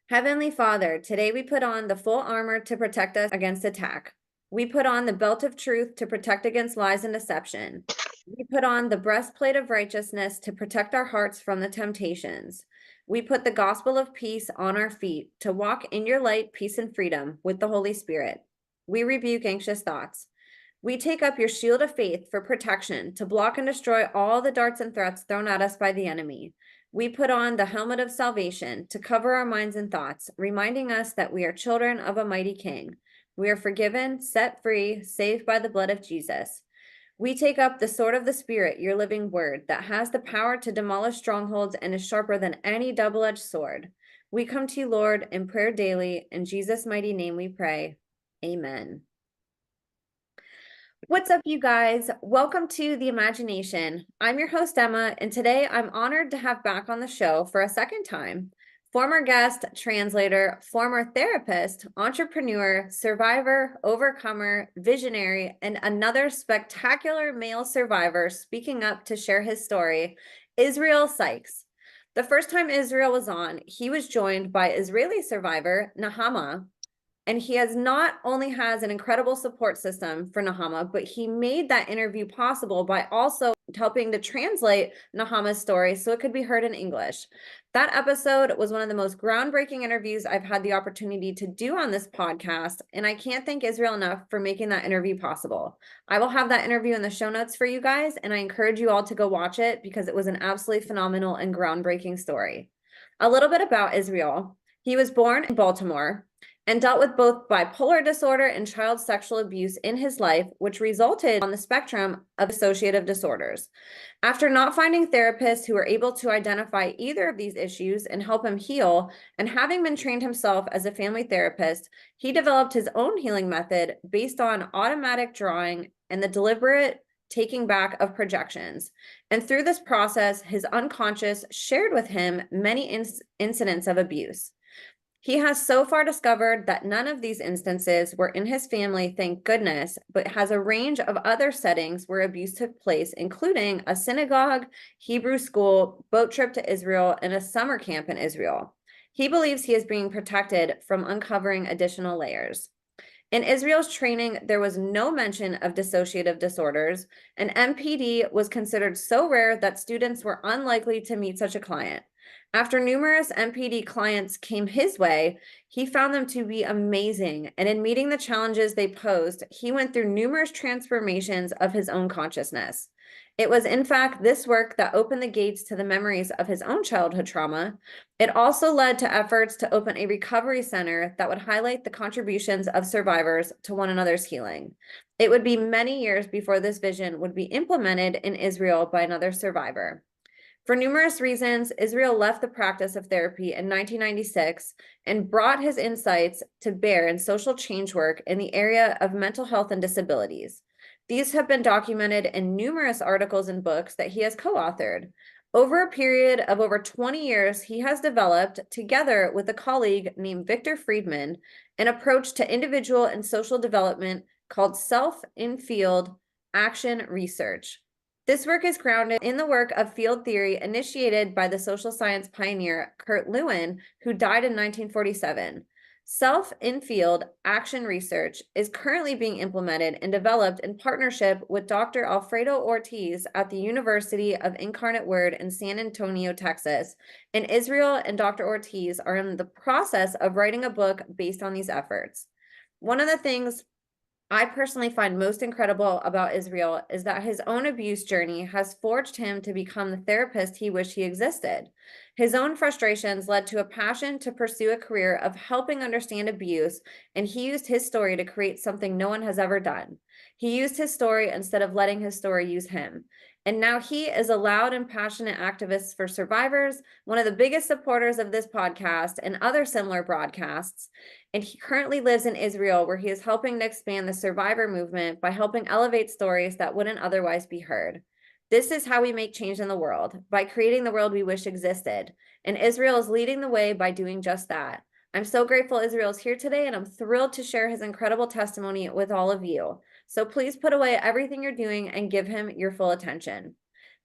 Heavenly Father, today we put on the full armor to protect us against attack. We put on the belt of truth to protect against lies and deception. We put on the breastplate of righteousness to protect our hearts from the temptations. We put the gospel of peace on our feet to walk in your light, peace, and freedom with the Holy Spirit. We rebuke anxious thoughts. We take up your shield of faith for protection to block and destroy all the darts and threats thrown at us by the enemy. We put on the helmet of salvation to cover our minds and thoughts, reminding us that we are children of a mighty King. We are forgiven, set free, saved by the blood of Jesus. We take up the sword of the Spirit, your living word, that has the power to demolish strongholds and is sharper than any double-edged sword. We come to you, Lord, in prayer daily. In Jesus' mighty name we pray. Amen. What's up, you guys? Welcome to The Imagination. I'm your host, Emma, and today I'm honored to have back on the show for a second time former guest, translator, former therapist, entrepreneur, survivor, overcomer, visionary, and another spectacular male survivor speaking up to share his story, Israel Sykes. The first time Israel was on, he was joined by Israeli survivor, Nechama. And he not only has an incredible support system for Nechama, but he made that interview possible by also helping to translate Nechama's story so it could be heard in English. That episode was one of the most groundbreaking interviews I've had the opportunity to do on this podcast, and I can't thank Israel enough for making that interview possible. I will have that interview in the show notes for you guys, and I encourage you all to go watch it because it was an absolutely phenomenal and groundbreaking story. A little bit about Israel. He was born in Baltimore and dealt with both bipolar disorder and child sexual abuse in his life, which resulted on the spectrum of dissociative disorders. After not finding therapists who were able to identify either of these issues and help him heal, and having been trained himself as a family therapist, he developed his own healing method based on automatic drawing and the deliberate taking back of projections. And through this process, his unconscious shared with him many incidents of abuse. He has so far discovered that none of these instances were in his family, thank goodness, but has a range of other settings where abuse took place, including a synagogue, Hebrew school, boat trip to Israel, and a summer camp in Israel. He believes he is being protected from uncovering additional layers. In Israel's training, there was no mention of dissociative disorders, and MPD was considered so rare that students were unlikely to meet such a client. After numerous MPD clients came his way, he found them to be amazing, and in meeting the challenges they posed, he went through numerous transformations of his own consciousness. It was, in fact, this work that opened the gates to the memories of his own childhood trauma. It also led to efforts to open a recovery center that would highlight the contributions of survivors to one another's healing. It would be many years before this vision would be implemented in Israel by another survivor. For numerous reasons, Israel left the practice of therapy in 1996 and brought his insights to bear in social change work in the area of mental health and disabilities. These have been documented in numerous articles and books that he has co-authored. Over a period of over 20 years, he has developed, together with a colleague named Victor Friedman, an approach to individual and social development called self-in-field action research. This work is grounded in the work of field theory initiated by the social science pioneer Kurt Lewin, who died in 1947. Self-in-field action research is currently being implemented and developed in partnership with Dr. Alfredo Ortiz at the University of Incarnate Word in San Antonio, Texas. And Israel and Dr. Ortiz are in the process of writing a book based on these efforts. One of the things I personally find most incredible about Israel is that his own abuse journey has forged him to become the therapist he wished he existed. His own frustrations led to a passion to pursue a career of helping understand abuse, and he used his story to create something no one has ever done. He used his story instead of letting his story use him. And now he is a loud and passionate activist for survivors, one of the biggest supporters of this podcast and other similar broadcasts. And he currently lives in Israel, where he is helping to expand the survivor movement by helping elevate stories that wouldn't otherwise be heard. This is how we make change in the world, by creating the world we wish existed. And Israel is leading the way by doing just that. I'm so grateful Israel is here today, and I'm thrilled to share his incredible testimony with all of you. So please put away everything you're doing and give him your full attention.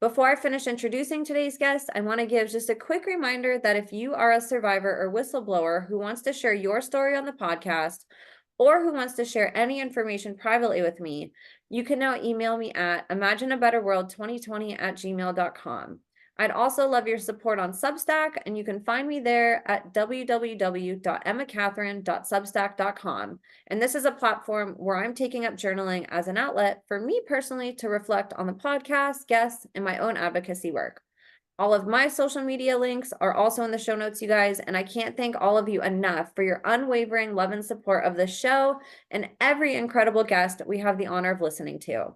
Before I finish introducing today's guest, I want to give just a quick reminder that if you are a survivor or whistleblower who wants to share your story on the podcast, or who wants to share any information privately with me, you can now email me at imagineabetterworld2020@gmail.com. I'd also love your support on Substack, and you can find me there at www.emmacatherine.substack.com. And this is a platform where I'm taking up journaling as an outlet for me personally to reflect on the podcast, guests, and my own advocacy work. All of my social media links are also in the show notes, you guys, and I can't thank all of you enough for your unwavering love and support of the show and every incredible guest we have the honor of listening to.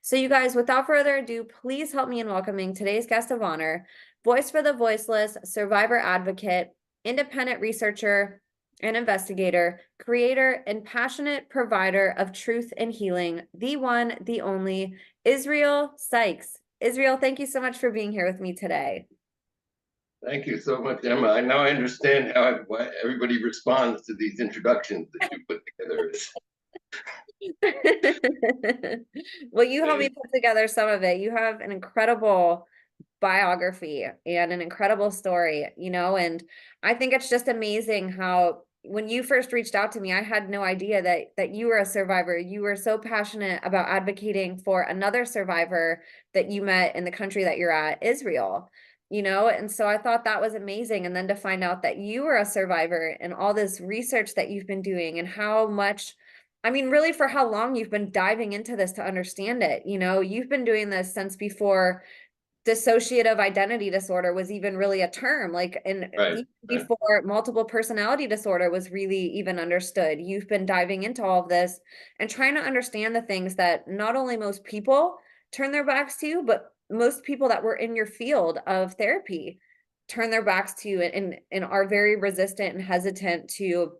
So you guys, without further ado, please help me in welcoming today's guest of honor, voice for the voiceless, survivor advocate, independent researcher and investigator, creator and passionate provider of truth and healing, the one, the only, Israel Sykes. Israel, thank you so much for being here with me today. Thank you so much, Emma. Now I understand why everybody responds to these introductions that you put together. Well, you helped me put together some of it. You have an incredible biography and an incredible story, and I think it's just amazing how when you first reached out to me, I had no idea that you were a survivor. You were so passionate about advocating for another survivor that you met in the country that you're at, Israel. And so I thought that was amazing. And then to find out that you were a survivor and all this research that you've been doing and how much, I mean, really for how long you've been diving into this to understand it. You've been doing this since before dissociative identity disorder was even really a term, Right. before multiple personality disorder was really even understood. You've been diving into all of this and trying to understand the things that not only most people turn their backs to, but most people that were in your field of therapy turn their backs to and are very resistant and hesitant to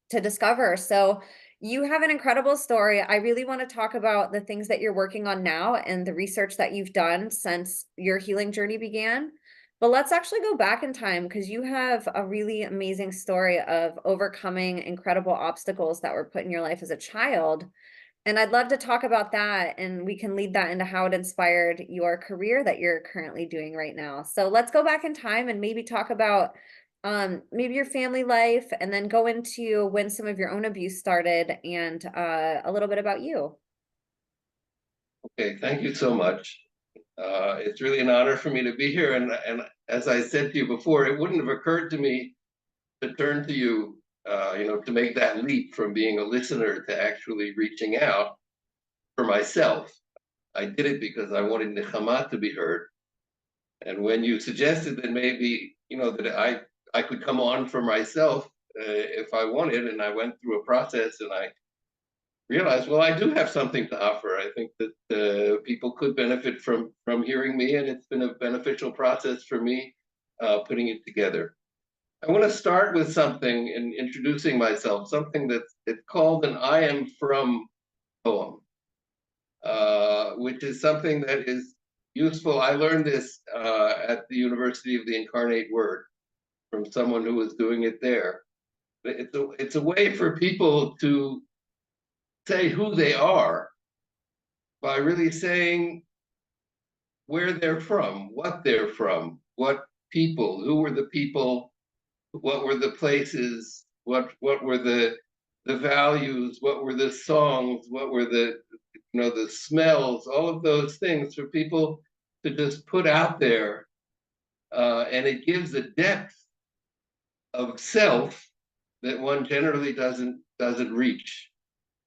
discover. So you have an incredible story. I really want to talk about the things that you're working on now and the research that you've done since your healing journey began. But let's actually go back in time because you have a really amazing story of overcoming incredible obstacles that were put in your life as a child. And I'd love to talk about that, and we can lead that into how it inspired your career that you're currently doing right now. So let's go back in time and maybe talk about maybe your family life, and then go into when some of your own abuse started and a little bit about you. Okay, thank you so much. It's really an honor for me to be here. And as I said to you before, it wouldn't have occurred to me to turn to you, to make that leap from being a listener to actually reaching out for myself. I did it because I wanted Nechama to be heard. And when you suggested that maybe, that I could come on for myself if I wanted, and I went through a process and I realized, well, I do have something to offer. I think that people could benefit from hearing me, and it's been a beneficial process for me putting it together. I want to start with something in introducing myself, something that's it's called an I am from poem, which is something that is useful. I learned this at the University of the Incarnate Word from someone who was doing it there. It's a way for people to say who they are by really saying where they're from, what they're from, what people, who were the people, what were the places, what were the values, what were the songs, what were the the smells, all of those things for people to just put out there, and it gives a depth of self that one generally doesn't reach.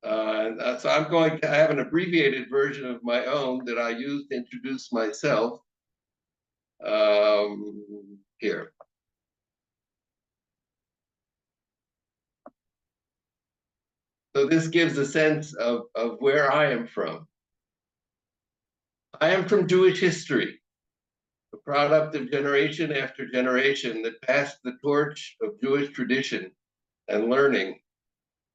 So I'm going to have an abbreviated version of my own that I use to introduce myself here. So this gives a sense of where I am from. I am from Jewish history, a product of generation after generation that passed the torch of Jewish tradition and learning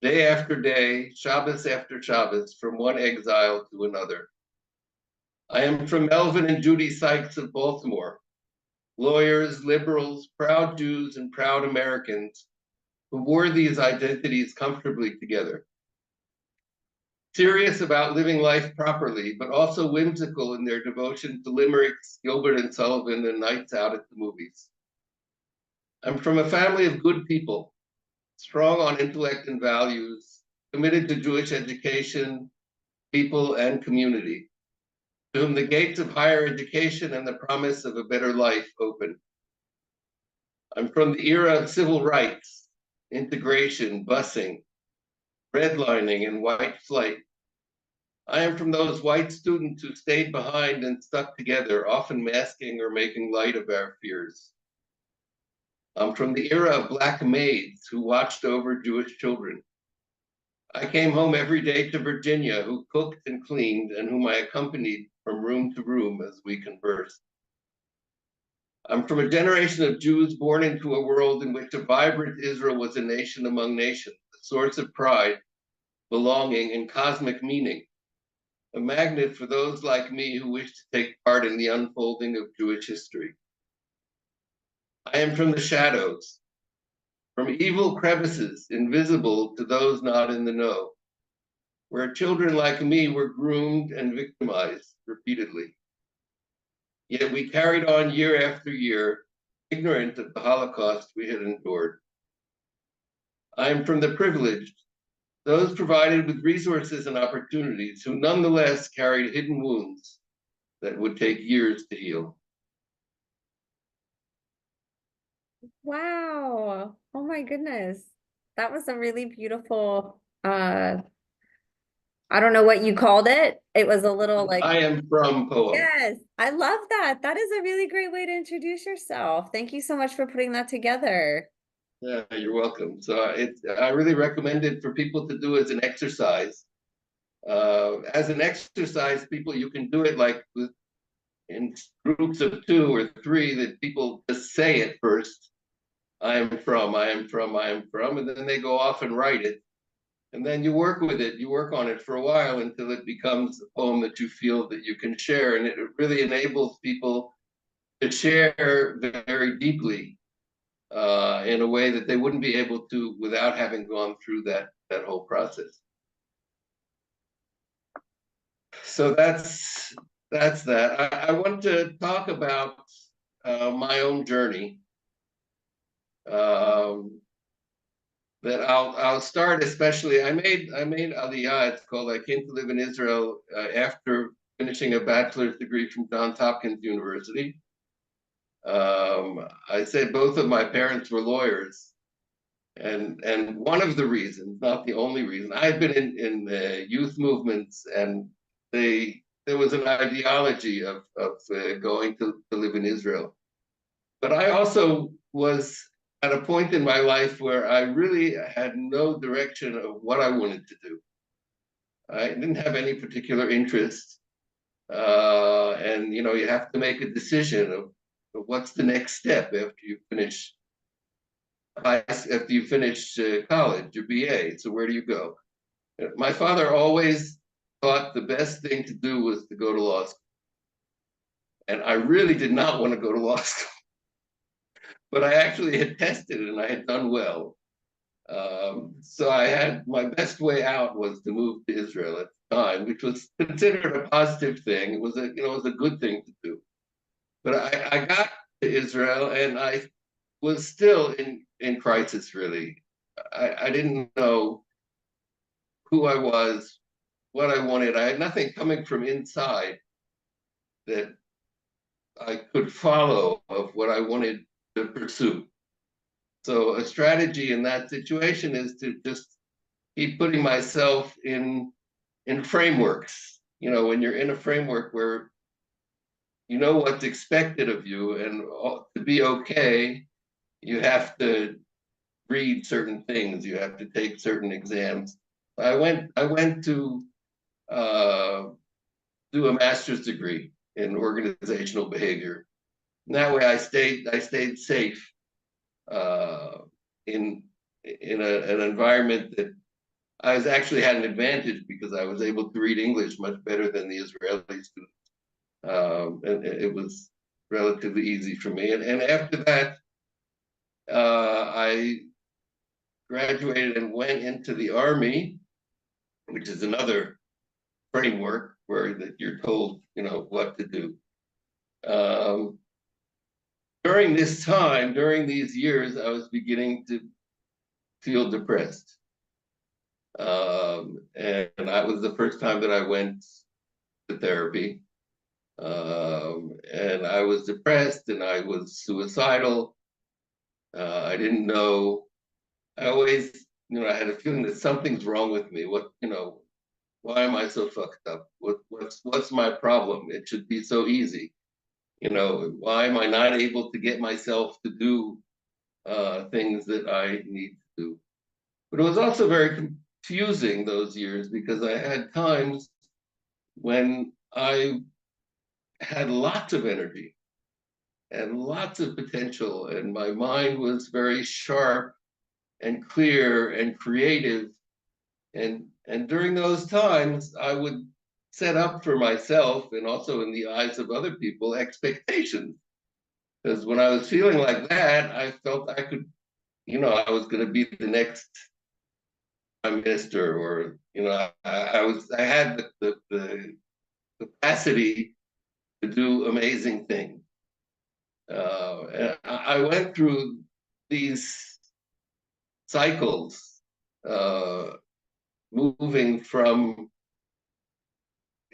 day after day, Shabbos after Shabbos, from one exile to another. I am from Melvin and Judy Sykes of Baltimore, lawyers, liberals, proud Jews, and proud Americans who wore these identities comfortably together. serious about living life properly, but also whimsical in their devotion to limericks, Gilbert and Sullivan, and nights out at the movies. I'm from a family of good people, strong on intellect and values, committed to Jewish education, people, and community, to whom the gates of higher education and the promise of a better life open. I'm from the era of civil rights, integration, busing, redlining, and white flight. I am from those white students who stayed behind and stuck together, often masking or making light of our fears. I'm from the era of Black maids who watched over Jewish children. I came home every day to Virginia, who cooked and cleaned, and whom I accompanied from room to room as we conversed. I'm from a generation of Jews born into a world in which a vibrant Israel was a nation among nations, a source of pride, belonging, and cosmic meaning, a magnet for those like me who wish to take part in the unfolding of Jewish history. I am from the shadows, from evil crevices invisible to those not in the know, where children like me were groomed and victimized repeatedly. Yet we carried on year after year, ignorant of the Holocaust we had endured. I am from the privileged, those provided with resources and opportunities who nonetheless carried hidden wounds that would take years to heal. Wow. Oh my goodness. That was a really beautiful, I don't know what you called it. It was a little like, I am from poem. yes, I love that. That is a really great way to introduce yourself. Thank you so much for putting that together. Yeah, you're welcome. So I really recommend it for people to do as an exercise. As an exercise, people, you can do it like in groups of 2 or 3 that people just say it first. I am from, I am from, I am from, and then they go off and write it. And then you work with it, you work on it for a while until it becomes a poem that you feel that you can share. And it really enables people to share very deeply in a way that they wouldn't be able to without having gone through that whole process. So that's that. I want to talk about my own journey. That I'll start especially. I made Aliyah. It's called. I came to live in Israel after finishing a bachelor's degree from Johns Hopkins University. I said both of my parents were lawyers, and one of the reasons, not the only reason, I had been in the youth movements, and there was an ideology of going to live in Israel. But I also was at a point in my life where I really had no direction of what I wanted to do. I didn't have any particular interest. And you know, you have to make a decision of what's the next step after you finish college, your BA. So where do you go? My father always thought the best thing to do was to go to law school. And I really did not want to go to law school. But I actually had tested and I had done well. So I had my best way out was to move to Israel at the time, which was considered a positive thing. It was a good thing to do. But I got to Israel and I was still in crisis, really. I didn't know who I was, what I wanted. I had nothing coming from inside that I could follow of what I wanted to pursue. So a strategy in that situation is to just keep putting myself in frameworks. You know, when you're in a framework where you know what's expected of you, and to be okay, you have to read certain things, you have to take certain exams. I went to do a master's degree in organizational behavior. And that way I stayed safe in an environment that I was actually had an advantage because I was able to read English much better than the Israeli students. And it was relatively easy for me. And after that, I graduated and went into the Army, which is another framework where that you're told, what to do. During this time, during these years, I was beginning to feel depressed. And that was the first time that I went to therapy. And I was depressed and I was suicidal. I didn't know. I always, I had a feeling that something's wrong with me. Why am I so fucked up? What's my problem? It should be so easy. Why am I not able to get myself to do things that I need to do? But it was also very confusing those years because I had times when I had lots of energy and lots of potential, and my mind was very sharp and clear and creative. And during those times, I would set up for myself and also in the eyes of other people expectations. Because when I was feeling like that, I felt I could, I was going to be the next prime minister, or I had the capacity to do amazing things. And I went through these cycles, moving from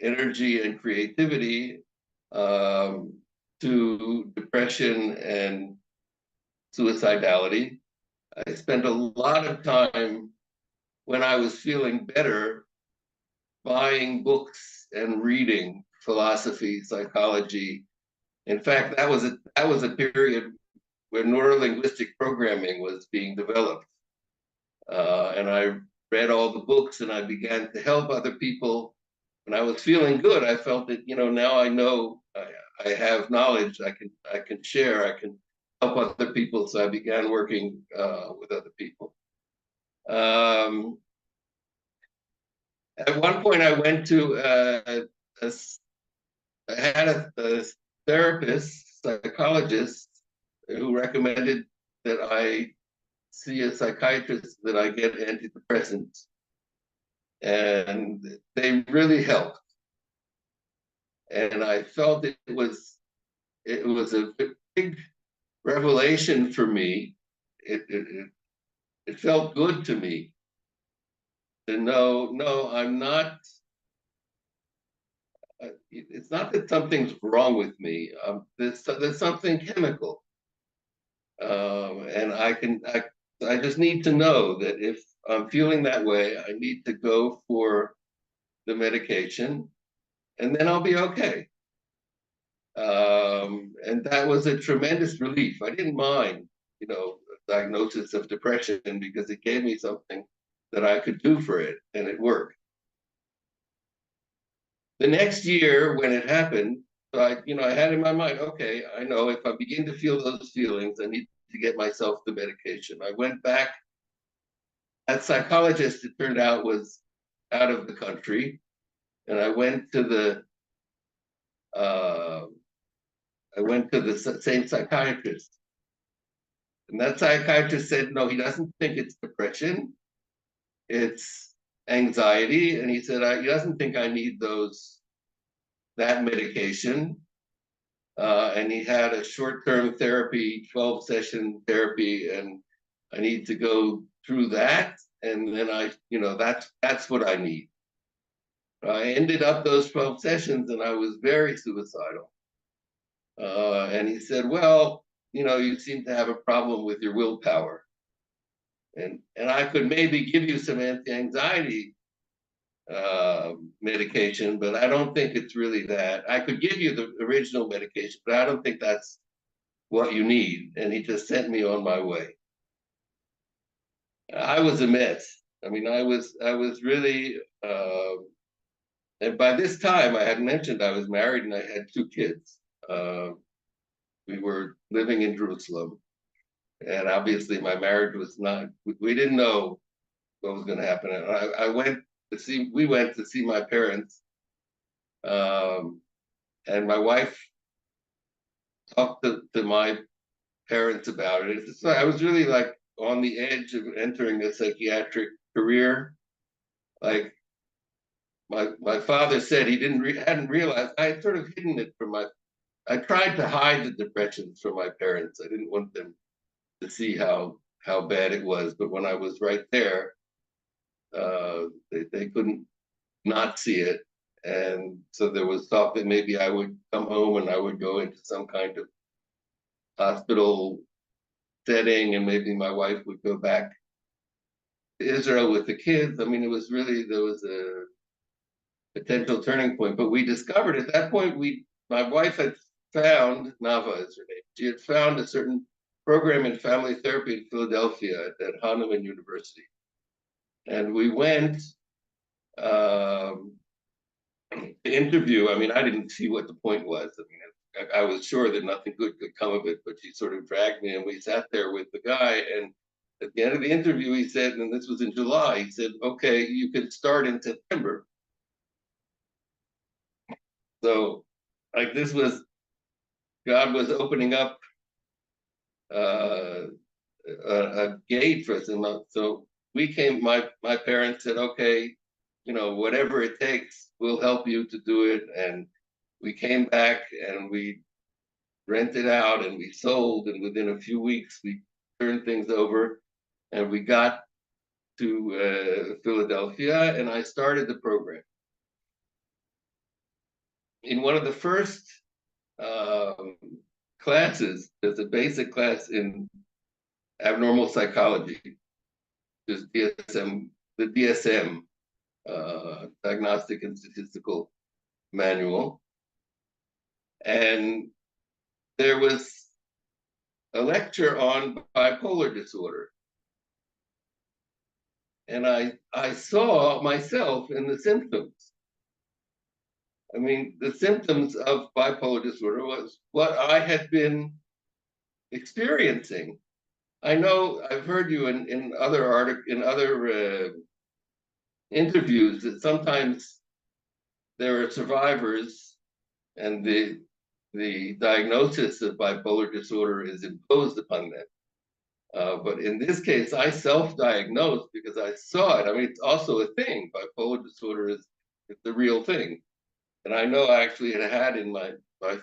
energy and creativity to depression and suicidality. I spent a lot of time when I was feeling better buying books and reading philosophy, psychology. In fact, that was a period where neurolinguistic programming was being developed. And I read all the books and I began to help other people. When I was feeling good, I felt that, now I know I have knowledge I can share, I can help other people. So I began working with other people. At one point, I went to I had a therapist, psychologist, who recommended that I see a psychiatrist, that I get antidepressants. And they really helped. And I felt it was a big revelation for me. It felt good to me to know, no, I'm not. It's not that something's wrong with me. There's something chemical, and I just need to know that if I'm feeling that way, I need to go for the medication, and then I'll be okay. And that was a tremendous relief. I didn't mind, diagnosis of depression, because it gave me something that I could do for it, and it worked. The next year, when it happened, I had in my mind, okay, I know if I begin to feel those feelings, I need to get myself the medication. I went back. That psychologist, it turned out, was out of the country, and I went to the same psychiatrist. And that psychiatrist said, no, he doesn't think it's depression, it's anxiety. And he said, he doesn't think I need that medication. And he had a short-term therapy, 12-session therapy, and I need to go through that. And then that's what I need. I ended up those 12 sessions and I was very suicidal. And he said, well, you seem to have a problem with your willpower. And I could maybe give you some anti-anxiety medication, but I don't think it's really that. I could give you the original medication, but I don't think that's what you need. And he just sent me on my way. I was a mess. I mean, I was really, and by this time I had mentioned I was married and I had 2 kids. We were living in Jerusalem, and obviously my marriage was not, we didn't know what was going to happen. And we went to see my parents, and my wife talked to my parents about it. So I was really like on the edge of entering a psychiatric career. Like, my father said he hadn't realized I had sort of hidden it from I tried to hide the depressions from my parents. I didn't want them to see how bad it was. But when I was right there, they couldn't not see it. And so there was thought that maybe I would come home and I would go into some kind of hospital setting, and maybe my wife would go back to Israel with the kids. I mean, it was really, there was a potential turning point. But we discovered at that point, my wife had found, Nava is her name, she had found a certain program in family therapy in Philadelphia at Hahnemann University. And we went the interview. I mean, I didn't see what the point was. I mean, I was sure that nothing good could come of it, but she sort of dragged me, and we sat there with the guy. And at the end of the interview, he said, and this was in July, he said, okay, you can start in September. So, like, this was, God was opening up a gate for us. And so we came, my parents said, okay, whatever it takes, we'll help you to do it. And we came back and we rented out and we sold. And within a few weeks, we turned things over and we got to Philadelphia, and I started the program. In one of the first classes, there's a basic class in abnormal psychology, there's DSM, the DSM, Diagnostic and Statistical Manual. And there was a lecture on bipolar disorder. And I saw myself in the symptoms. I mean, the symptoms of bipolar disorder was what I had been experiencing. I know I've heard you in other interviews that sometimes there are survivors and the diagnosis of bipolar disorder is imposed upon them. But in this case, I self-diagnosed because I saw it. I mean, it's also a thing. Bipolar disorder it's the real thing. And I know I actually had in my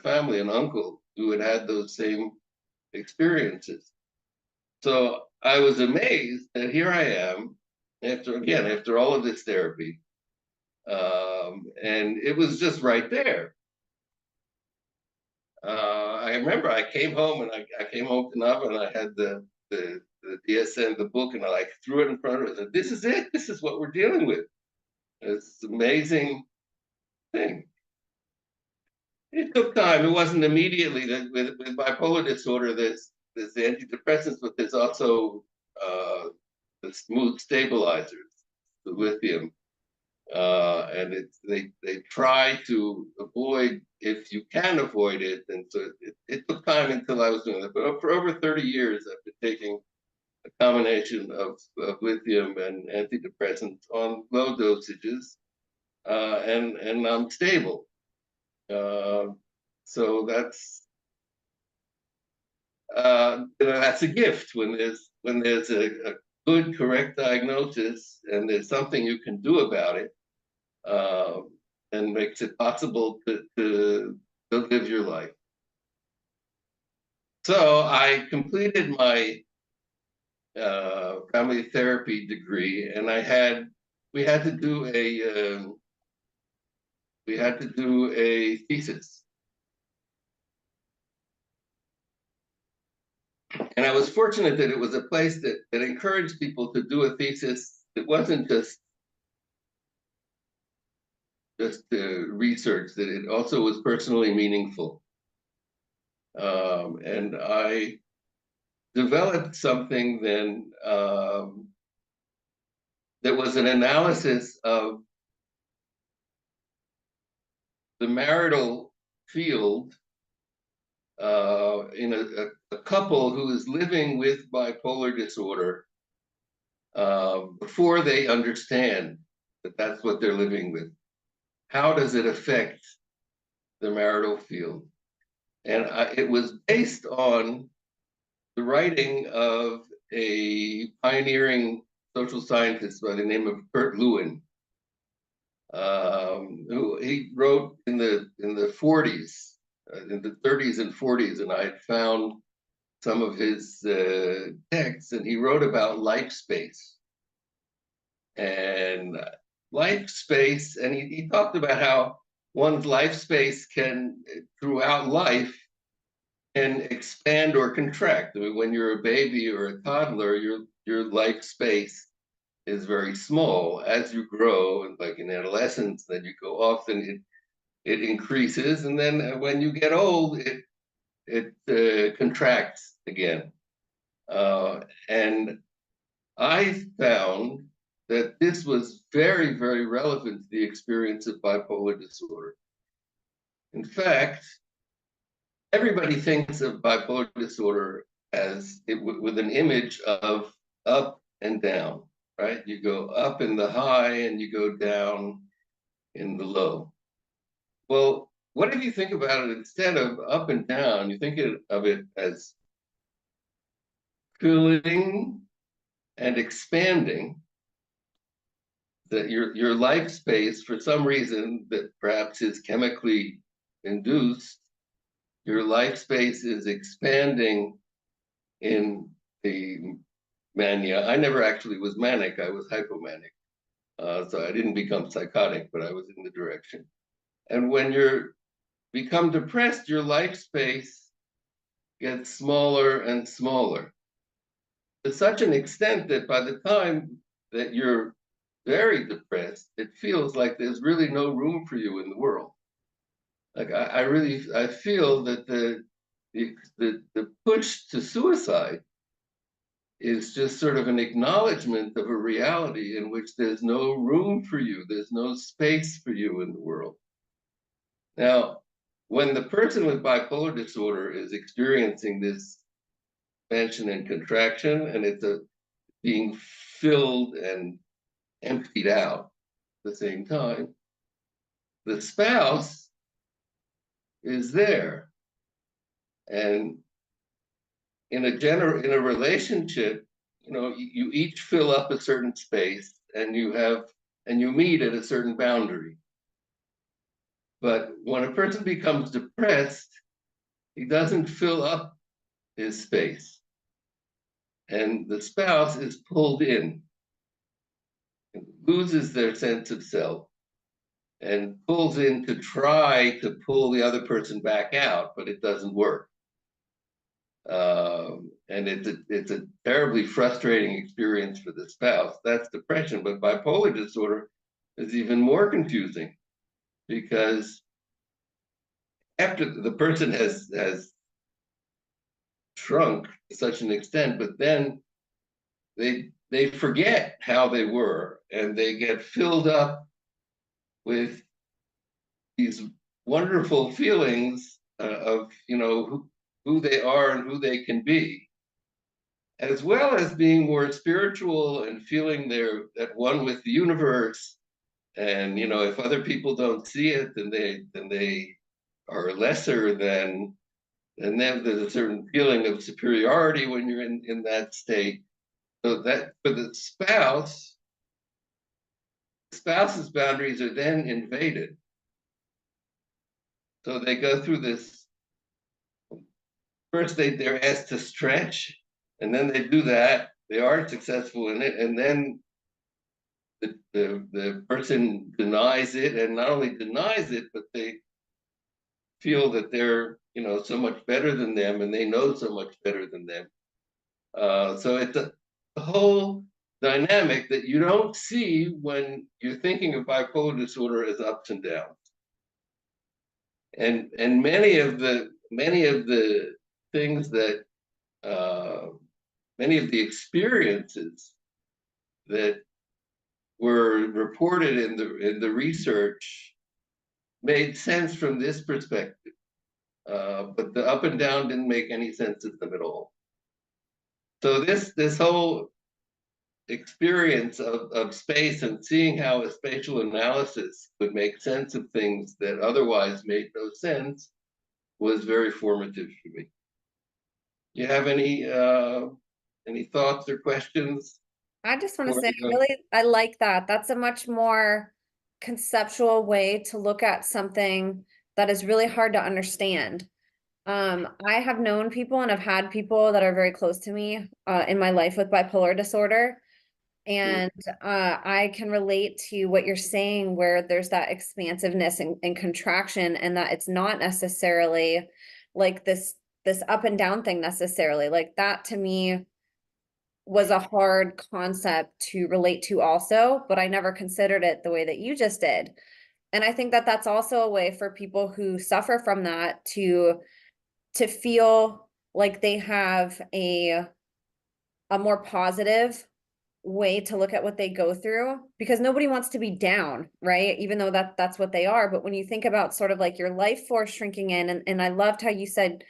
family an uncle who had those same experiences. So I was amazed that here I am, after all of this therapy, and it was just right there. I remember I came home and I came home to Nava and I had the DSM, the book, and I like threw it in front of her and said, "This is it. This is what we're dealing with. It's an amazing thing." It took time. It wasn't immediately that with bipolar disorder. There's the antidepressants, but there's also the mood stabilizers, the lithium, and they try to avoid, if you can avoid it. And so it took time until I was doing that. But for over 30 years, I've been taking a combination of lithium and antidepressants on low dosages, and I'm stable. So that's a gift when there's a good, correct diagnosis and there's something you can do about it, and makes it possible to live your life. So I completed my family therapy degree, and we had to do a thesis. And I was fortunate that it was a place that encouraged people to do a thesis. It wasn't just research, that it also was personally meaningful. And I developed something then that was an analysis of the marital field in a couple who is living with bipolar disorder before they understand that that's what they're living with. How does it affect the marital field? And it was based on the writing of a pioneering social scientist by the name of Kurt Lewin. who he wrote in the 40s, in the 30s and 40s, and I had found some of his texts, and he wrote about life space and life space, and he talked about how one's life space can, throughout life, can expand or contract. I mean, when you're a baby or a toddler, your life space is very small. As you grow, and like in adolescence, then you go off, and it increases, and then when you get old, it contracts again. And I found that this was very, very relevant to the experience of bipolar disorder. In fact, everybody thinks of bipolar disorder as with an image of up and down, right? You go up in the high and you go down in the low. Well, what if you think about it, instead of up and down, you think of it as filling and expanding, that your life space, for some reason that perhaps is chemically induced, your life space is expanding in the mania. I never actually was manic, I was hypomanic. So I didn't become psychotic, but I was in the direction. And when you become depressed, your life space gets smaller and smaller, to such an extent that by the time that you're very depressed, it feels like there's really no room for you in the world. Like I feel that the push to suicide is just sort of an acknowledgement of a reality in which there's no room for you, there's no space for you in the world. Now, when the person with bipolar disorder is experiencing this expansion and contraction, and it's being filled and emptied out at the same time, the spouse is there. And in a relationship, you each fill up a certain space, and you meet at a certain boundary. But when a person becomes depressed, he doesn't fill up his space, and the spouse is pulled in, loses their sense of self, and pulls in to try to pull the other person back out, but it doesn't work. And it's a terribly frustrating experience for the spouse. That's depression. But bipolar disorder is even more confusing, because after the person has shrunk to such an extent, but then they forget how they were, and they get filled up with these wonderful feelings of who they are and who they can be, as well as being more spiritual and feeling they're at one with the universe. And if other people don't see it, then they are lesser than them. There's a certain feeling of superiority when you're in that state. So that for the spouse's boundaries are then invaded. So they go through this. First, they're asked to stretch, and then they do that. They are successful in it, and then the person denies it, and not only denies it, but they feel that they're so much better than them, and they know so much better than them. So it's a whole dynamic that you don't see when you're thinking of bipolar disorder as ups and downs. And many of the things that many of the experiences that were reported in the research made sense from this perspective, but the up and down didn't make any sense to them at all. So this whole experience of space, and seeing how a spatial analysis would make sense of things that otherwise made no sense, was very formative for me. You have any thoughts or questions? I just want to say, I like that. That's a much more conceptual way to look at something that is really hard to understand. I have known people and have had people that are very close to me in my life with bipolar disorder. Mm. And I can relate to what you're saying, where there's that expansiveness and contraction, and that it's not necessarily like this up and down thing necessarily. Like that to me was a hard concept to relate to also, but I never considered it the way that you just did. And I think that that's also a way for people who suffer from that to feel like they have a more positive way to look at what they go through, because nobody wants to be down, right? Even though that's what they are. But when you think about sort of like your life force shrinking in, and I loved how you said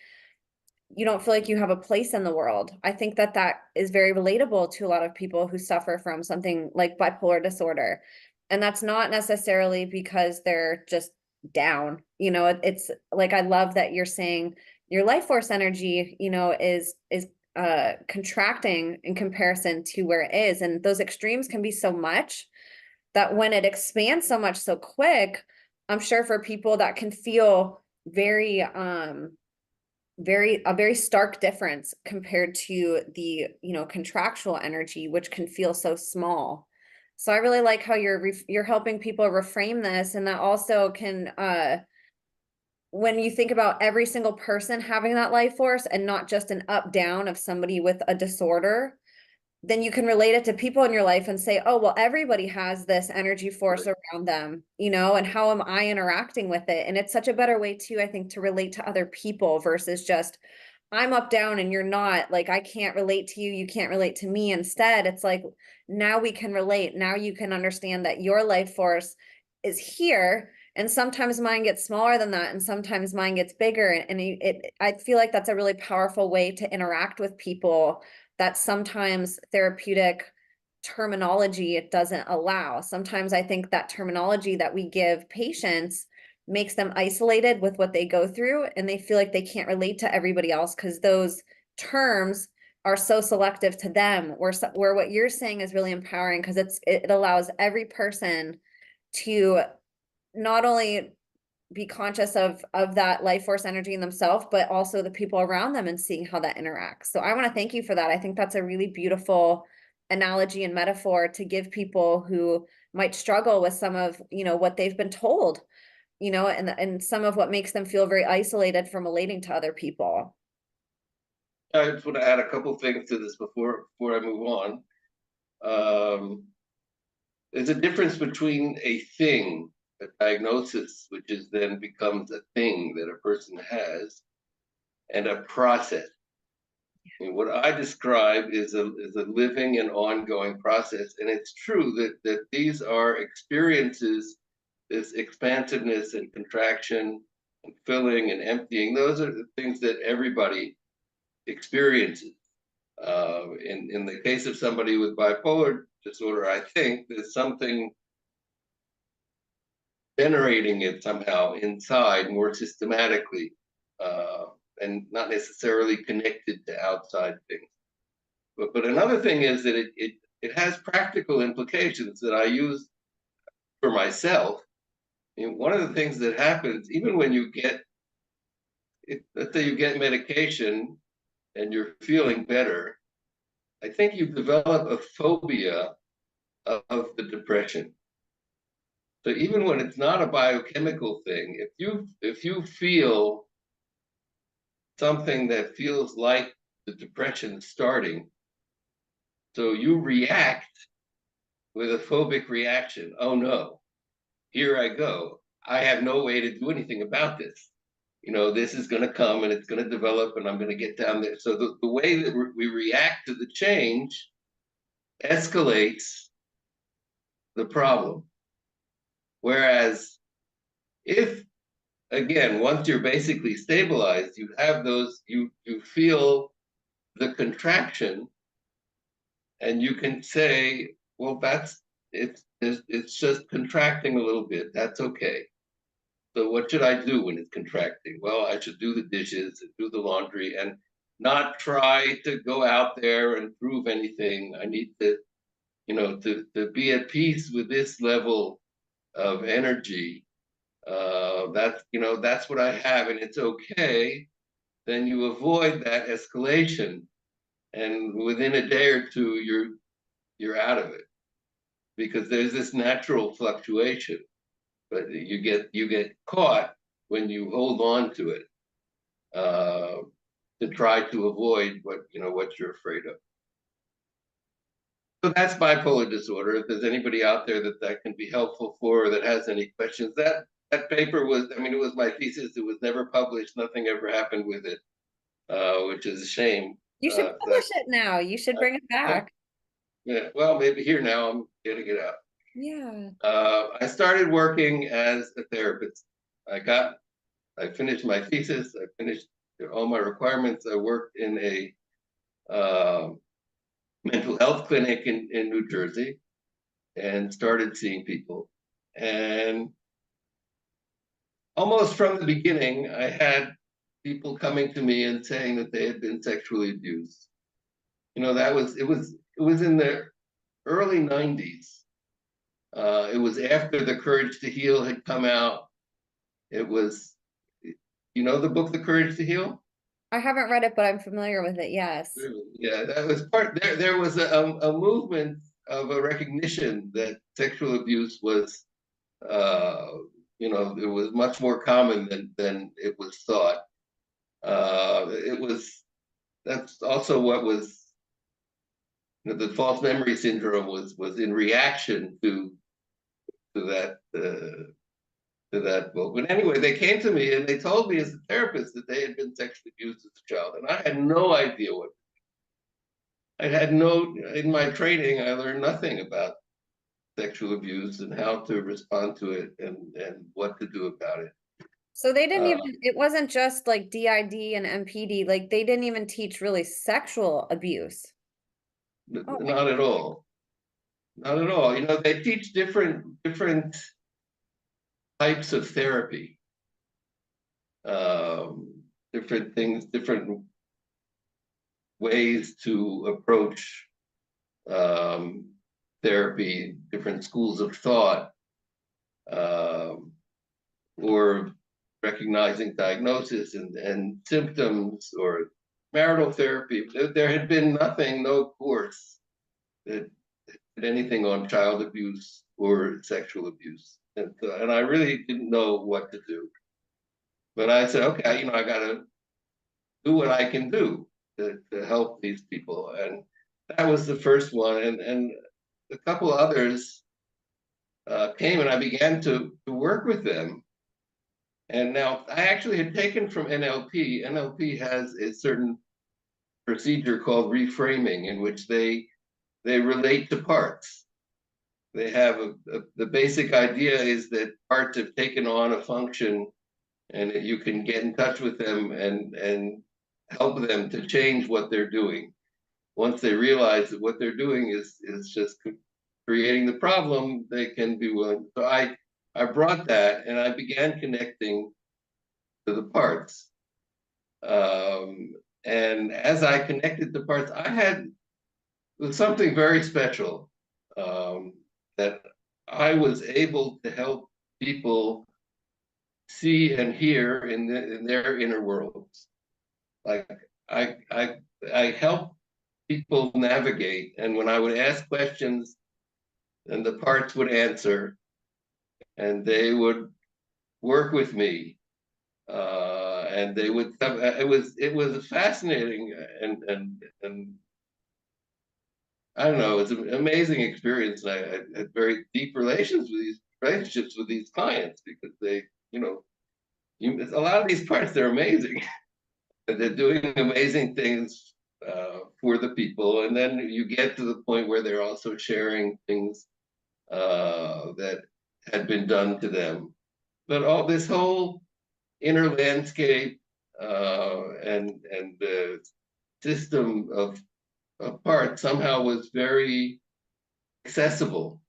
you don't feel like you have a place in the world. I think that that is very relatable to a lot of people who suffer from something like bipolar disorder. And that's not necessarily because they're just down. It's like, I love that you're saying your life force energy, is contracting in comparison to where it is. And those extremes can be so much that when it expands so much so quick, I'm sure for people that can feel very a very stark difference compared to the contractual energy, which can feel so small. So I really like how you're helping people reframe this, and that also can when you think about every single person having that life force and not just an up down of somebody with a disorder, then you can relate it to people in your life and say, oh, well, everybody has this energy force Right. around them, and how am I interacting with it? And it's such a better way too, I think, to relate to other people versus just, I'm up down and you're not. Like, I can't relate to you, you can't relate to me. Instead, it's like, now we can relate. Now you can understand that your life force is here. And sometimes mine gets smaller than that, and sometimes mine gets bigger. I feel like that's a really powerful way to interact with people that sometimes therapeutic terminology it doesn't allow. Sometimes I think that terminology that we give patients makes them isolated with what they go through, and they feel like they can't relate to everybody else because those terms are so selective to them. Where what you're saying is really empowering, because it allows every person to not only be conscious of that life force energy in themselves, but also the people around them, and seeing how that interacts. So I want to thank you for that. I think that's a really beautiful analogy and metaphor to give people who might struggle with some of what they've been told, and some of what makes them feel very isolated from relating to other people. I just want to add a couple things to this before I move on. Um, there's a difference between a thing, a diagnosis, which is then becomes a thing that a person has, and a process. And what I describe is a living and ongoing process. And it's true that these are experiences, this expansiveness and contraction and filling and emptying. Those are the things that everybody experiences. In the case of somebody with bipolar disorder, I think there's something generating it somehow inside more systematically, uh, and not necessarily connected to outside things. But another thing is that it has practical implications that I use for myself. I mean, one of the things that happens, even when you get, let's say you get medication and you're feeling better, I think you develop a phobia of the depression. So even when it's not a biochemical thing, if you feel something that feels like the depression starting, so you react with a phobic reaction. Oh no, here I go. I have no way to do anything about this. This is going to come and it's going to develop and I'm going to get down there. So the way that we react to the change escalates the problem. Whereas if, again, once you're basically stabilized, you have those, you feel the contraction and you can say, well, it's just contracting a little bit. That's okay. So what should I do when it's contracting? Well, I should do the dishes and do the laundry and not try to go out there and prove anything. I need to be at peace with this level of energy. That's what I have, and it's okay. Then you avoid that escalation, and within a day or two, you're out of it, because there's this natural fluctuation, but you get caught when you hold on to it, to try to avoid what you're afraid of. So that's bipolar disorder. If there's anybody out there that can be helpful for, or that has any questions, that paper was, I mean, it was my thesis. It was never published. Nothing ever happened with it, which is a shame. You should publish it now. You should bring it back. Yeah, well, maybe here now I'm getting it out. Yeah. I started working as a therapist. I finished my thesis. I finished all my requirements. I worked in a mental health clinic in New Jersey, and started seeing people. And almost from the beginning, I had people coming to me and saying that they had been sexually abused. It was in the early 90s. It was after The Courage to Heal had come out. It was, the book, The Courage to Heal? I haven't read it, but I'm familiar with it. Yes. Yeah, that was part. There was a movement of a recognition that sexual abuse was, it was much more common than it was thought. That's also what was, the false memory syndrome was in reaction to that book. But anyway, they came to me and they told me as a therapist that they had been sexually abused as a child, and I had no idea what. In my training, I learned nothing about sexual abuse and how to respond to it, and what to do about it. So they didn't even, it wasn't just like DID and MPD, like they didn't even teach really sexual abuse. Not at all. Not at all. They teach different types of therapy, different things, different ways to approach therapy, different schools of thought, or recognizing diagnosis and symptoms, or marital therapy. There had been no course that did anything on child abuse or sexual abuse. And I really didn't know what to do. But I said, okay, I got to do what I can do to help these people. And that was the first one. And a couple others came, and I began to work with them. And now I actually had taken from NLP. NLP has a certain procedure called reframing, in which they relate to parts. They have the basic idea is that parts have taken on a function, and that you can get in touch with them and help them to change what they're doing. Once they realize that what they're doing is just creating the problem, they can be willing. So I brought that, and I began connecting to the parts. And as I connected the parts, it was something very special, that I was able to help people see and hear in their inner worlds. Like I help people navigate, and when I would ask questions, and the parts would answer, and they would work with me, and they would. It was fascinating, and I don't know. It's an amazing experience. And I had very deep relationships with these clients, because they, a lot of these parts, they're amazing. They're doing amazing things for the people, and then you get to the point where they're also sharing things that had been done to them. But all this whole inner landscape, and the system of parts somehow was very accessible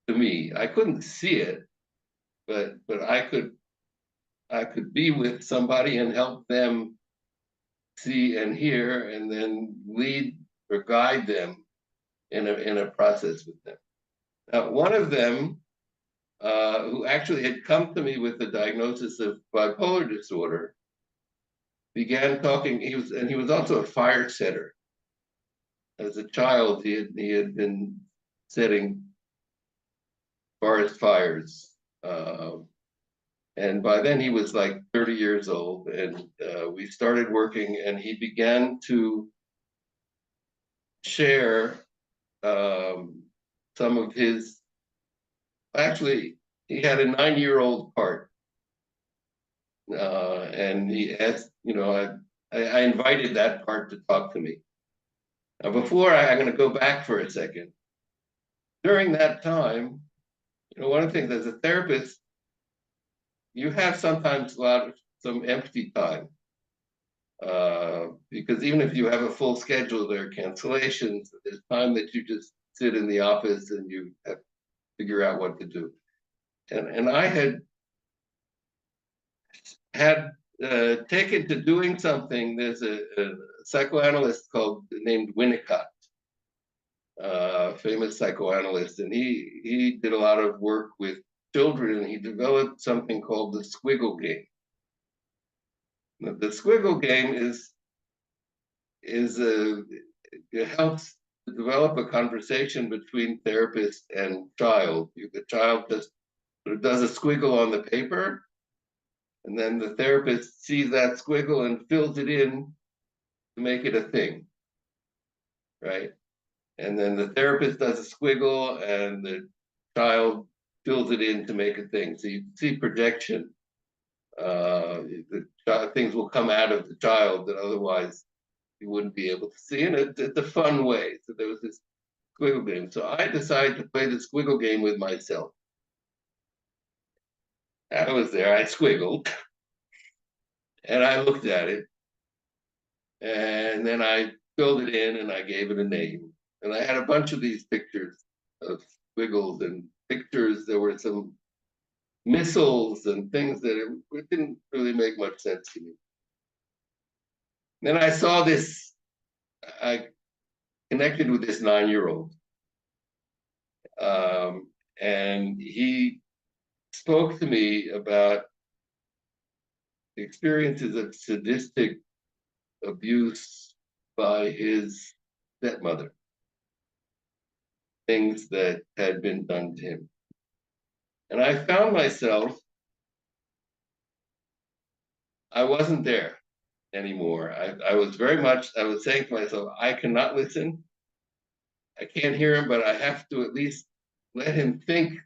to me. I couldn't see it, but I could be with somebody and help them see and hear, and then lead or guide them in a process with them. Now, one of them who actually had come to me with the diagnosis of bipolar disorder, began talking. He was also a fire setter. As a child, he had been setting forest fires. And by then he was like 30 years old, and we started working, and he began to share some of his, actually, he had a 9-year-old part. And he asked, I invited that part to talk to me. Now, I'm going to go back for a second. During that time, one of the things as a therapist, you have sometimes some empty time. Because even if you have a full schedule, there are cancellations. There's time that you just sit in the office and you have to figure out what to do. And I had taken to doing something. There's a psychoanalyst named Winnicott, famous psychoanalyst, and he did a lot of work with children, and he developed something called the squiggle game. Now, the squiggle game it helps to develop a conversation between therapist and child. The child just sort of does a squiggle on the paper, and then the therapist sees that squiggle and fills it in to make it a thing, right? And then the therapist does a squiggle and the child fills it in to make a thing. So you see projection. Things will come out of the child that otherwise you wouldn't be able to see. And it's a fun way. So there was this squiggle game. So I decided to play the squiggle game with myself. I was there, I squiggled, and I looked at it. And then I filled it in and I gave it a name. And I had a bunch of these pictures of squiggles and pictures. There were some missiles and things that it didn't really make much sense to me. Then I saw this, I connected with this 9-year-old. And he spoke to me about experiences of sadistic abuse by his stepmother, things that had been done to him. And I found myself, I wasn't there anymore. I was saying to myself, I cannot listen. I can't hear him, but I have to at least let him think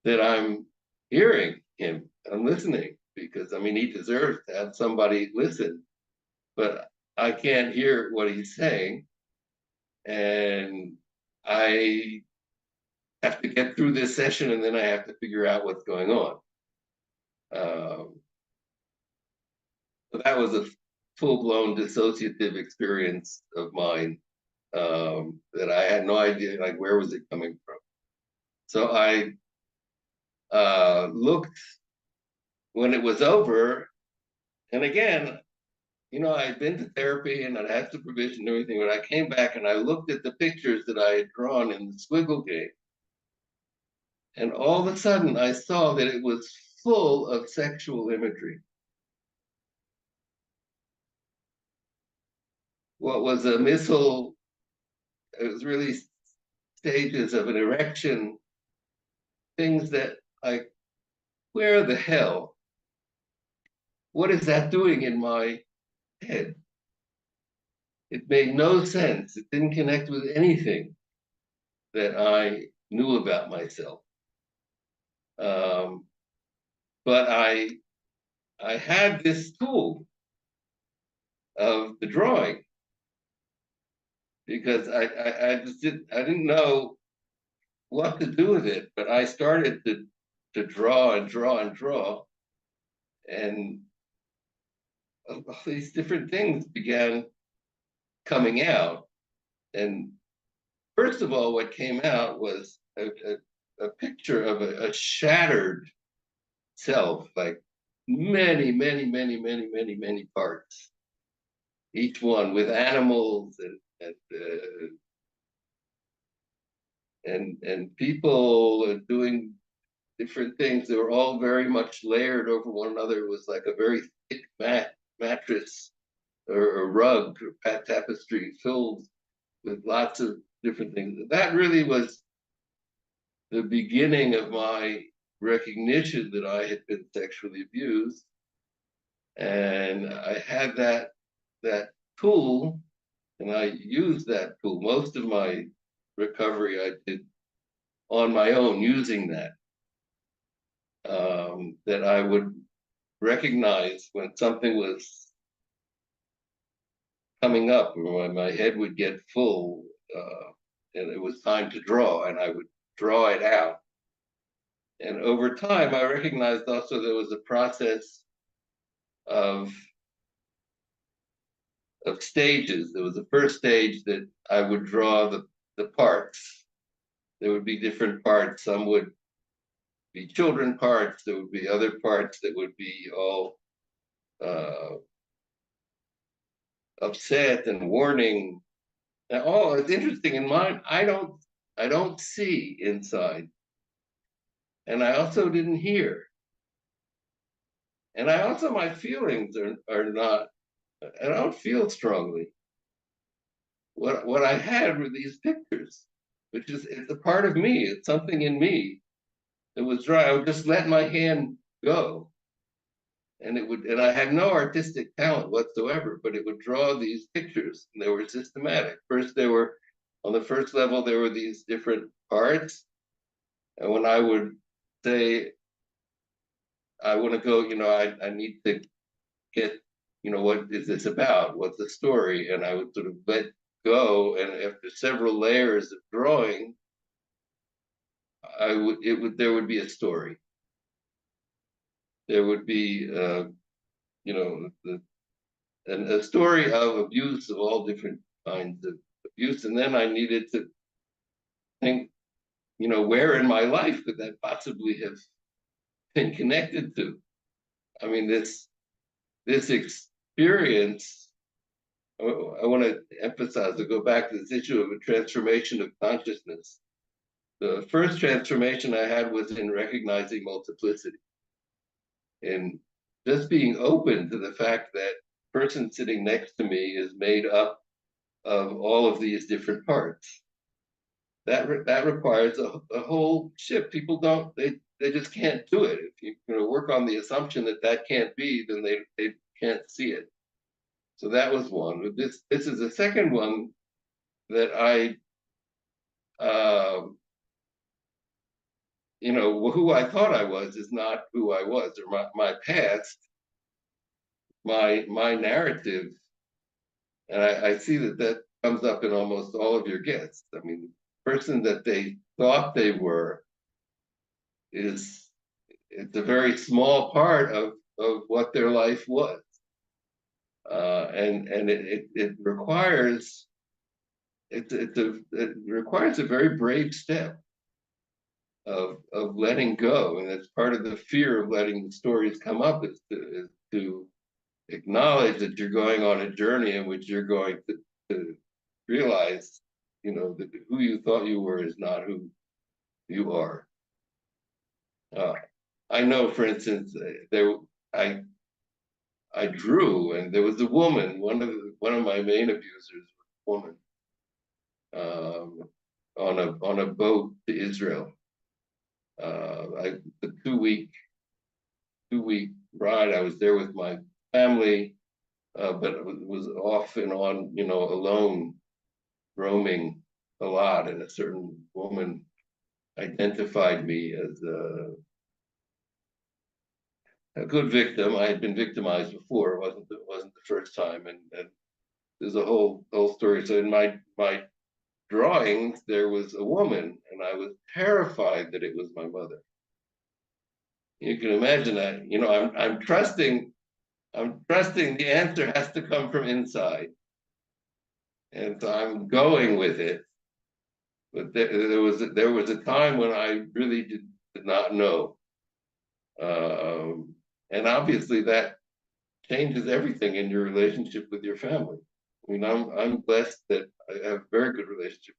that I'm hearing him, I'm listening, because he deserves to have somebody listen, but I can't hear what he's saying. And I have to get through this session, and then I have to figure out what's going on. So that was a full-blown dissociative experience of mine, that I had no idea, like, where was it coming from. So I looked when it was over, and again, I'd been to therapy and I'd had supervision and everything, but I came back and I looked at the pictures that I had drawn in the squiggle game. And all of a sudden I saw that it was full of sexual imagery. What was a missile, it was really stages of an erection, things that, like, where the hell? What is that doing in my head? It made no sense. It didn't connect with anything that I knew about myself. But I had this tool of the drawing, because I didn't know what to do with it, but I started to draw and draw and draw, and all these different things began coming out. And first of all, what came out was a picture of a shattered self, like many, many, many, many, many, many parts, each one with animals and people doing different things. They were all very much layered over one another. It was like a very thick mattress or a rug or tapestry filled with lots of different things. That really was the beginning of my recognition that I had been sexually abused. And I had that tool, and I used that tool. Most of my recovery I did on my own using that. That I would recognize when something was coming up, or when my head would get full, and it was time to draw, and I would draw it out. And over time, I recognized also there was a process of stages. There was a first stage that I would draw the parts. There would be different parts. Some would be children parts. There would be other parts that would be all upset and warning. And it's interesting in mine. I don't see inside, and I also didn't hear, and I also my feelings are not. I don't feel strongly. What I had were these pictures, which is it's a part of me. It's something in me that was dry. I would just let my hand go, and it would. And I had no artistic talent whatsoever, but it would draw these pictures, and they were systematic. First, they were on the first level. There were these different parts, and when I would say, I want to go, I need to get, what is this about? What's the story? And I would sort of let go, and after several layers of drawing, there would be a story. There would be, a story of abuse, of all different kinds of abuse. And then I needed to think, where in my life could that possibly have been connected to? I mean, this experience, I want to emphasize, to go back to this issue of a transformation of consciousness. The first transformation I had was in recognizing multiplicity, and just being open to the fact that the person sitting next to me is made up of all of these different parts. That requires a whole shift. People they just can't do it. If you work on the assumption that can't be, then they can't see it. So that was one. But this is the second one that I who I thought I was is not who I was, or my past, my narrative. And I see that comes up in almost all of your guests. I mean, the person that they thought they were it's a very small part of what their life was. And it requires it requires a very brave step of letting go, and that's part of the fear of letting the stories come up, is to acknowledge that you're going on a journey in which you're going to realize, that who you thought you were is not who you are. I know, for instance, I drew, and there was a woman. One of my main abusers was a woman, on a boat to Israel. The 2-week ride. I was there with my family, but it was off and on, alone, roaming a lot. And a certain woman identified me as a good victim. I had been victimized before. It wasn't the first time, and there's a whole story. So in my drawings, there was a woman, and I was terrified that it was my mother. You can imagine that. I'm trusting the answer has to come from inside, and so I'm going with it. But there was a time when I really did not know, and obviously that changes everything in your relationship with your family. I mean, I'm blessed that I have a very good relationship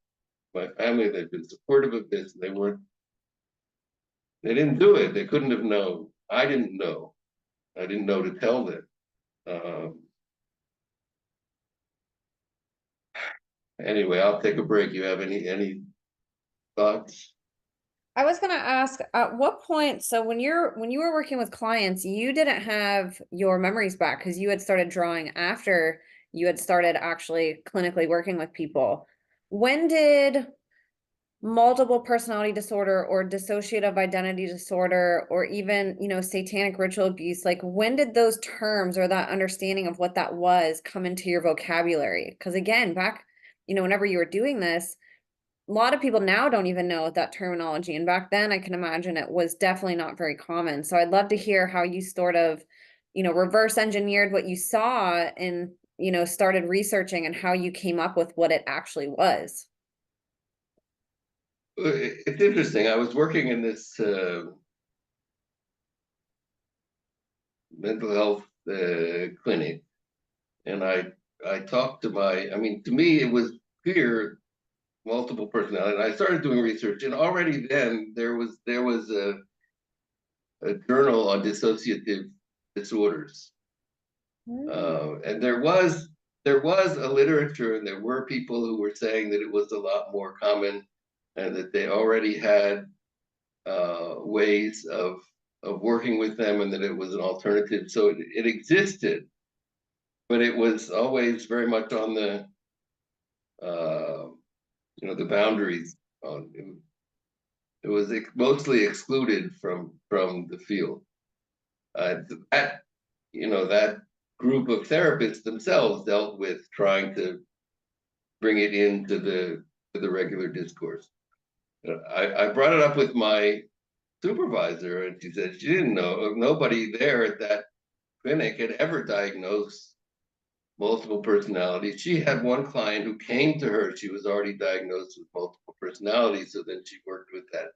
with my family. They've been supportive of this. They They didn't do it. They couldn't have known. I didn't know. I didn't know to tell them. Anyway, I'll take a break. You have any thoughts? I was gonna ask, at what point, so when you were working with clients, you didn't have your memories back because you had started drawing after you had started actually clinically working with people. When did multiple personality disorder or dissociative identity disorder or even, satanic ritual abuse, like when did those terms or that understanding of what that was come into your vocabulary? Because again, back, whenever you were doing this, a lot of people now don't even know that terminology. And back then, I can imagine it was definitely not very common. So I'd love to hear how you sort of, reverse engineered what you saw and, started researching and how you came up with what it actually was. It's interesting. I was working in this mental health clinic, and I talked to to me, it was clear multiple personality. And I started doing research, and already then there was a journal on dissociative disorders, and there was a literature, and there were people who were saying that it was a lot more common, and that they already had ways of working with them, and that it was an alternative. So it existed, but it was always very much on the the boundaries. On it was mostly excluded from the field. That that group of therapists themselves dealt with trying to bring it into the regular discourse. I brought it up with my supervisor, and she said she didn't know. Nobody there at that clinic had ever diagnosed multiple personalities. She had one client who came to her. She was already diagnosed with multiple personalities, so then she worked with that.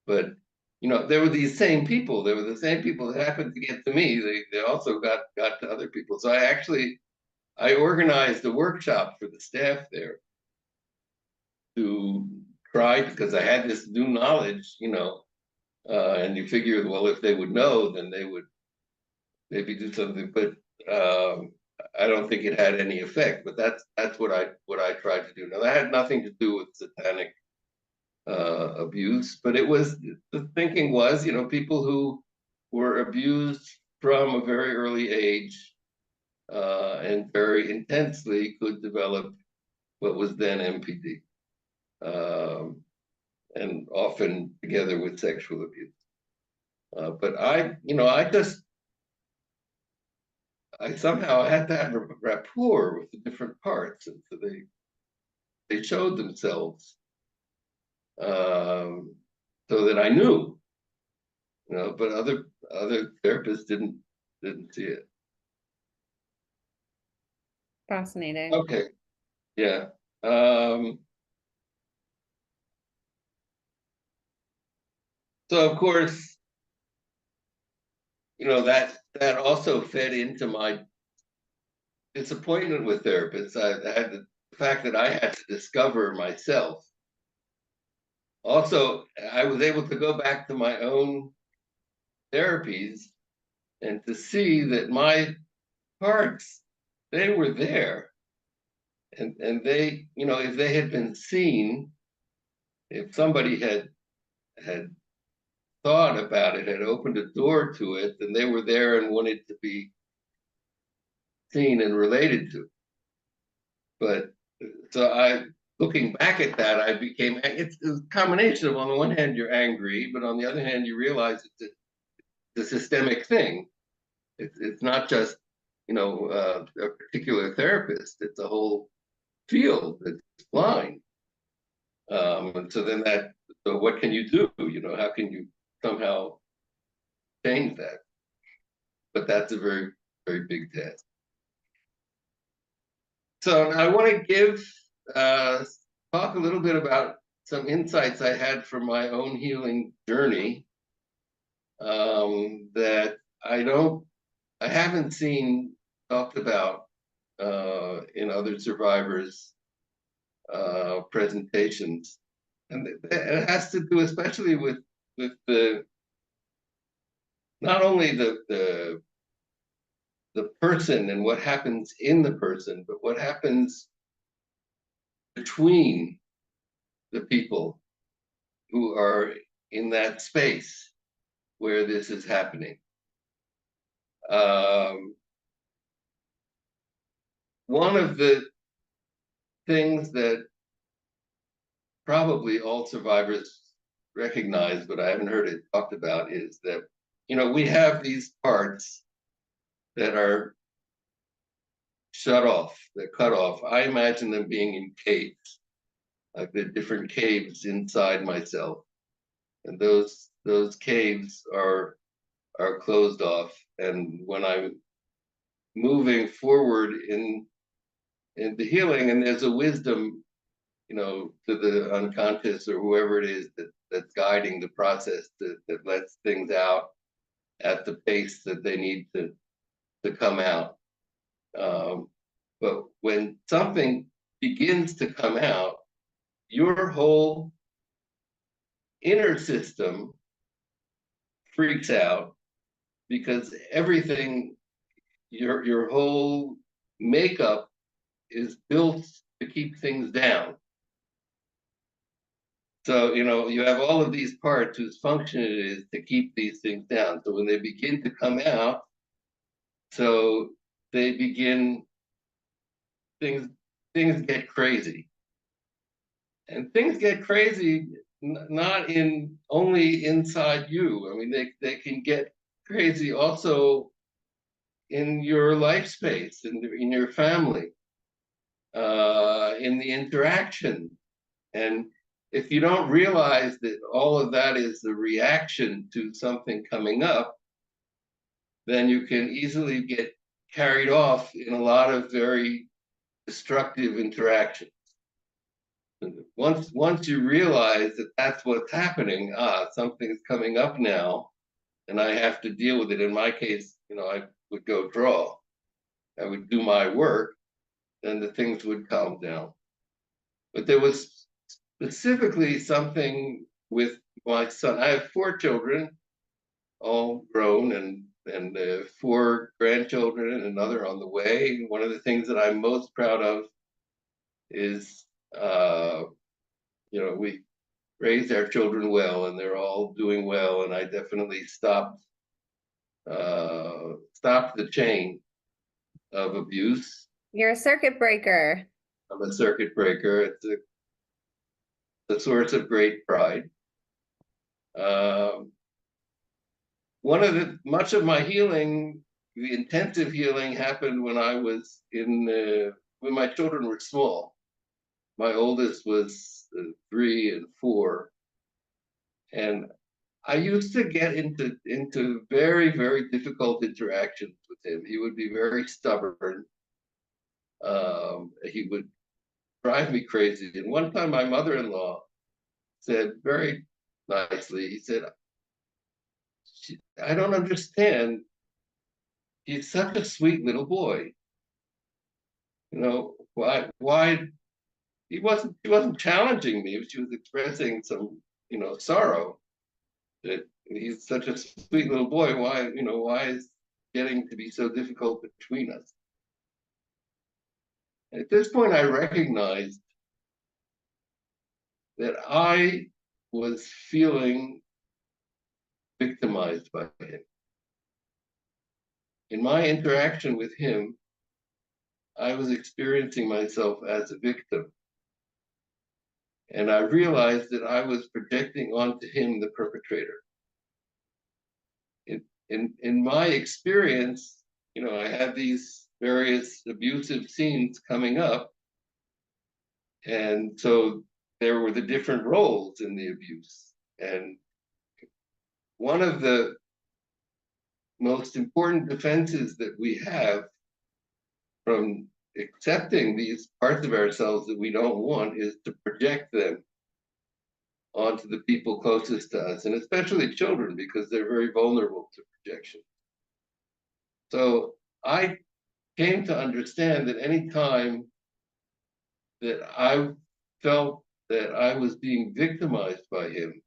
But there were these same people. There were the same people that happened to get to me. They also got to other people. So I organized a workshop for the staff there to try, because I had this new knowledge, and you figure, well, if they would know, then they would maybe do something. But I don't think it had any effect. But that's what I tried to do. Now that had nothing to do with satanic abuse, but the thinking was, people who were abused from a very early age and very intensely could develop what was then MPD, and often together with sexual abuse. But I somehow had that rapport with the different parts, and so they showed themselves, so that I knew, but other therapists didn't see it. Fascinating. Okay, yeah. So of course, that also fed into my disappointment with therapists. I had the fact that I had to discover myself. Also, I was able to go back to my own therapies and to see that my parts, they were there. And they, if they had been seen, if somebody had thought about it, had opened a door to it, then they were there and wanted to be seen and related to. But so looking back at that, it's a combination of, on the one hand, you're angry, but on the other hand, you realize it's a systemic thing. It's not just, a particular therapist. It's a whole field that's blind. And so what can you do? How can you somehow change that? But that's a very, very big task. So I want to talk a little bit about some insights I had from my own healing journey, that I haven't seen talked about in other survivors' presentations, and it has to do especially with the not only the person and what happens in the person, but what happens between the people who are in that space where this is happening. One of the things that probably all survivors recognize, but I haven't heard it talked about, is that, we have these parts that are shut off, they're cut off. I imagine them being in caves, like the different caves inside myself. And those caves are closed off. And when I'm moving forward in the healing, and there's a wisdom, to the unconscious or whoever it is that's guiding the process that lets things out at the pace that they need to come out. But when something begins to come out, your whole inner system freaks out, because everything, your whole makeup is built to keep things down. So, you have all of these parts whose function it is to keep these things down. So when they begin to come out, so they begin, things get crazy. And things get crazy not in only inside you. I mean, they can get crazy also in your life space, in your family, in the interaction. And if you don't realize that all of that is the reaction to something coming up, then you can easily get carried off in a lot of very destructive interactions. Once you realize that that's what's happening, something's coming up now, and I have to deal with it. In my case, I would go draw. I would do my work, then the things would calm down. But there was specifically something with my son. I have 4 children, all grown, and 4 grandchildren and another on the way. One of the things that I'm most proud of is, we raised our children well, and they're all doing well. And I definitely stopped the chain of abuse. You're a circuit breaker. I'm a circuit breaker. It's a source of great pride. Much of my healing, the intensive healing, happened when I was when my children were small. My oldest was 3 and 4, and I used to get into very, very difficult interactions with him. He would be very stubborn. He would drive me crazy. And one time my mother-in-law said very nicely, he said, I don't understand. He's such a sweet little boy. Why he wasn't challenging me. She was expressing some, sorrow that he's such a sweet little boy. Why is getting to be so difficult between us? And at this point, I recognized that I was feeling victimized by him. In my interaction with him, I was experiencing myself as a victim. And I realized that I was projecting onto him the perpetrator. In my experience, I had these various abusive scenes coming up. And so there were the different roles in the abuse. And one of the most important defenses that we have from accepting these parts of ourselves that we don't want is to project them onto the people closest to us, and especially children, because they're very vulnerable to projection. So I came to understand that any time that I felt that I was being victimized by him,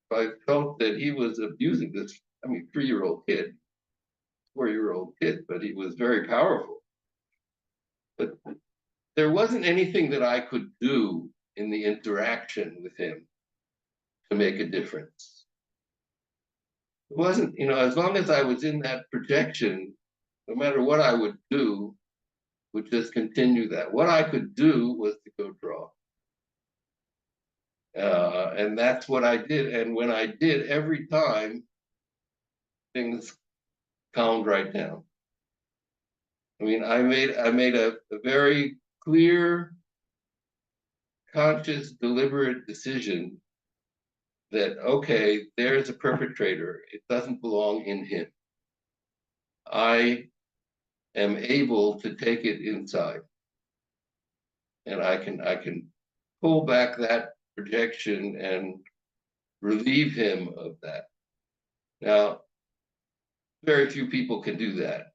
if I felt that he was abusing this, I mean, 3-year-old kid, 4-year-old kid, but he was very powerful. But there wasn't anything that I could do in the interaction with him to make a difference. It wasn't, as long as I was in that projection, no matter what I would do, would just continue that. What I could do was to go draw. And that's what I did. And when I did, every time, things calmed right down. I mean, I made a very clear, conscious, deliberate decision that, okay, there's a perpetrator. It doesn't belong in him. I am able to take it inside. And I can pull back that projection and relieve him of that. Now, very few people can do that.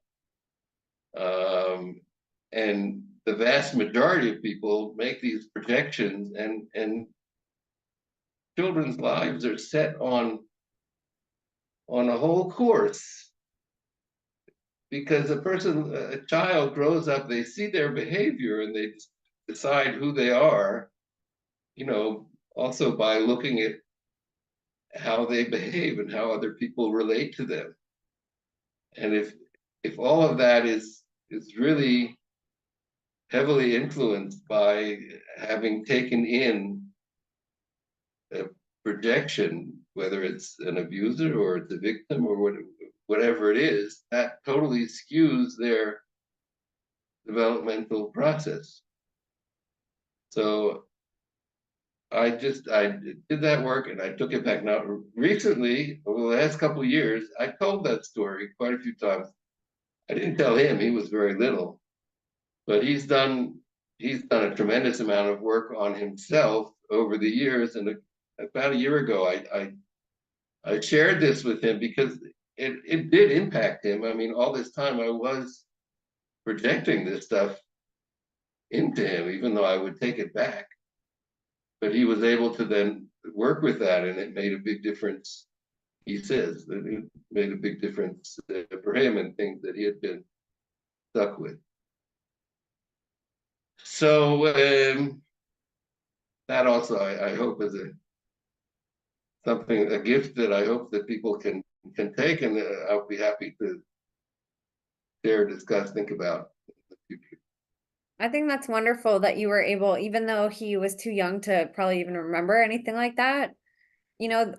And the vast majority of people make these projections, and children's lives are set on a whole course, because a child grows up, they see their behavior and they decide who they are, also by looking at how they behave and how other people relate to them. And if all of that is really heavily influenced by having taken in a projection, whether it's an abuser or it's a victim or whatever it is, that totally skews their developmental process. So I did that work and I took it back. Now, recently, over the last couple of years, I told that story quite a few times. I didn't tell him; he was very little, but he's done a tremendous amount of work on himself over the years. And about a year ago, I shared this with him because it did impact him. I mean, all this time I was projecting this stuff into him, even though I would take it back. But he was able to then work with that, and it made a big difference. He says that it made a big difference for him and things that he had been stuck with. So that also, I hope, is a gift that I hope that people can take, and I'll be happy to share, discuss, think about in the future. I think that's wonderful that you were able, even though he was too young to probably even remember anything like that,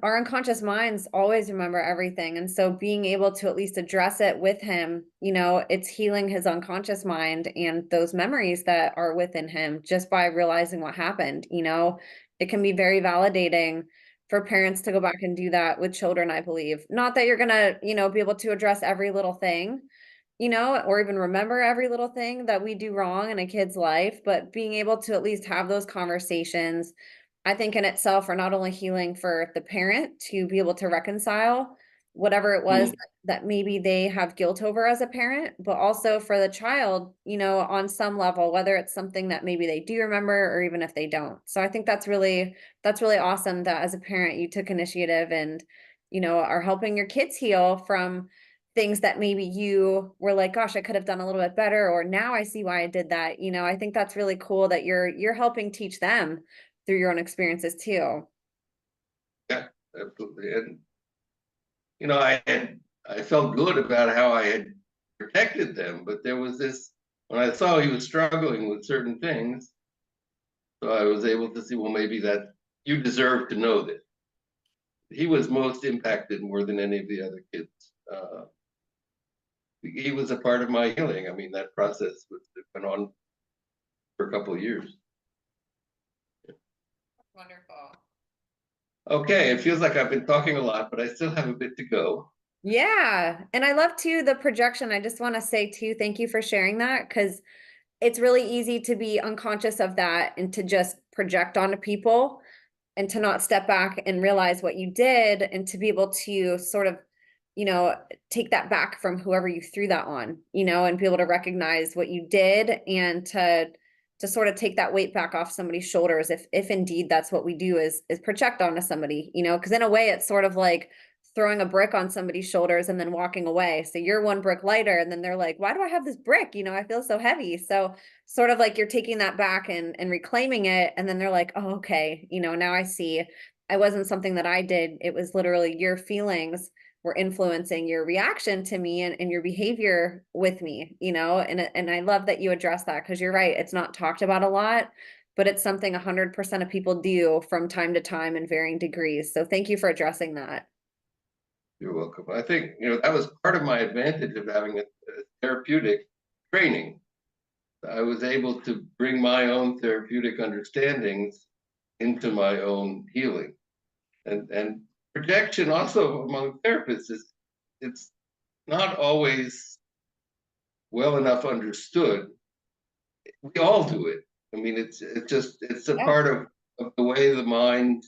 our unconscious minds always remember everything. And so being able to at least address it with him, it's healing his unconscious mind and those memories that are within him just by realizing what happened. It can be very validating for parents to go back and do that with children, I believe. Not that you're gonna, be able to address every little thing, or even remember every little thing that we do wrong in a kid's life, but being able to at least have those conversations, I think in itself are not only healing for the parent to be able to reconcile whatever it was that maybe they have guilt over as a parent, but also for the child, on some level, whether it's something that maybe they do remember or even if they don't. So I think that's really awesome that as a parent you took initiative and, are helping your kids heal from things that maybe you were like, gosh, I could have done a little bit better, or now I see why I did that. I think that's really cool that you're helping teach them through your own experiences too. Yeah, absolutely. And I felt good about how I had protected them, but there was this, when I saw he was struggling with certain things, so I was able to see, well, maybe that you deserve to know this. He was most impacted more than any of the other kids. He was a part of my healing. I mean, that process went on for a couple of years. Wonderful. Okay, it feels like I've been talking a lot, but I still have a bit to go. Yeah. And I love too the projection. I just want to say too, thank you for sharing that, because it's really easy to be unconscious of that and to just project onto people and to not step back and realize what you did and to be able to sort of, take that back from whoever you threw that on, and be able to recognize what you did and to sort of take that weight back off somebody's shoulders if indeed that's what we do is project onto somebody, because in a way it's sort of like throwing a brick on somebody's shoulders and then walking away. So you're one brick lighter, and then they're like, why do I have this brick? I feel so heavy. So sort of like you're taking that back and reclaiming it. And then they're like, oh, okay, now I see. I wasn't something that I did. It was literally your feelings were influencing your reaction to me and your behavior with me, and I love that you address that, because you're right. It's not talked about a lot, but it's something 100% of people do from time to time in varying degrees. So thank you for addressing that. You're welcome. I think, that was part of my advantage of having a therapeutic training. I was able to bring my own therapeutic understandings into my own healing. And projection also among therapists it's not always well enough understood. We all do it. I mean, it's a Yeah. part of the way the mind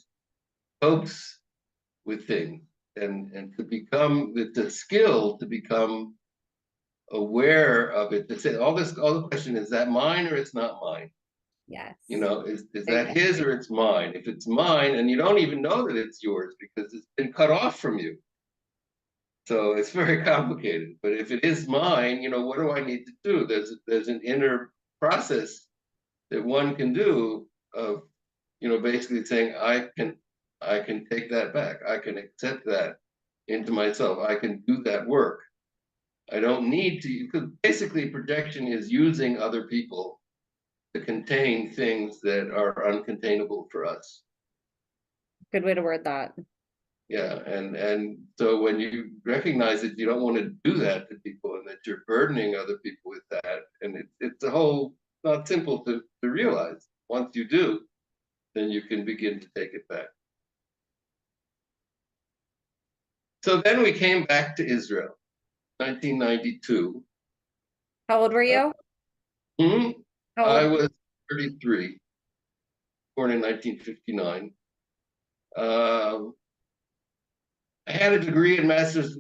copes with things, and to become the skill to become aware of it, to say all the question, is that mine or it's not mine? Yes. Is that his or it's mine? If it's mine and you don't even know that it's yours because it's been cut off from you, so it's very complicated. But if it is mine, what do I need to do? There's an inner process that one can do of, basically saying, I can take that back. I can accept that into myself. I can do that work. I don't need to, because basically projection is using other people to contain things that are uncontainable for us. Good way to word that. Yeah, and so when you recognize that you don't want to do that to people and that you're burdening other people with that, and it's a whole, not simple to realize. Once you do, then you can begin to take it back. So then we came back to Israel, 1992. How old were you? Hmm? How I old? was 33, born in 1959. I had a degree in a master's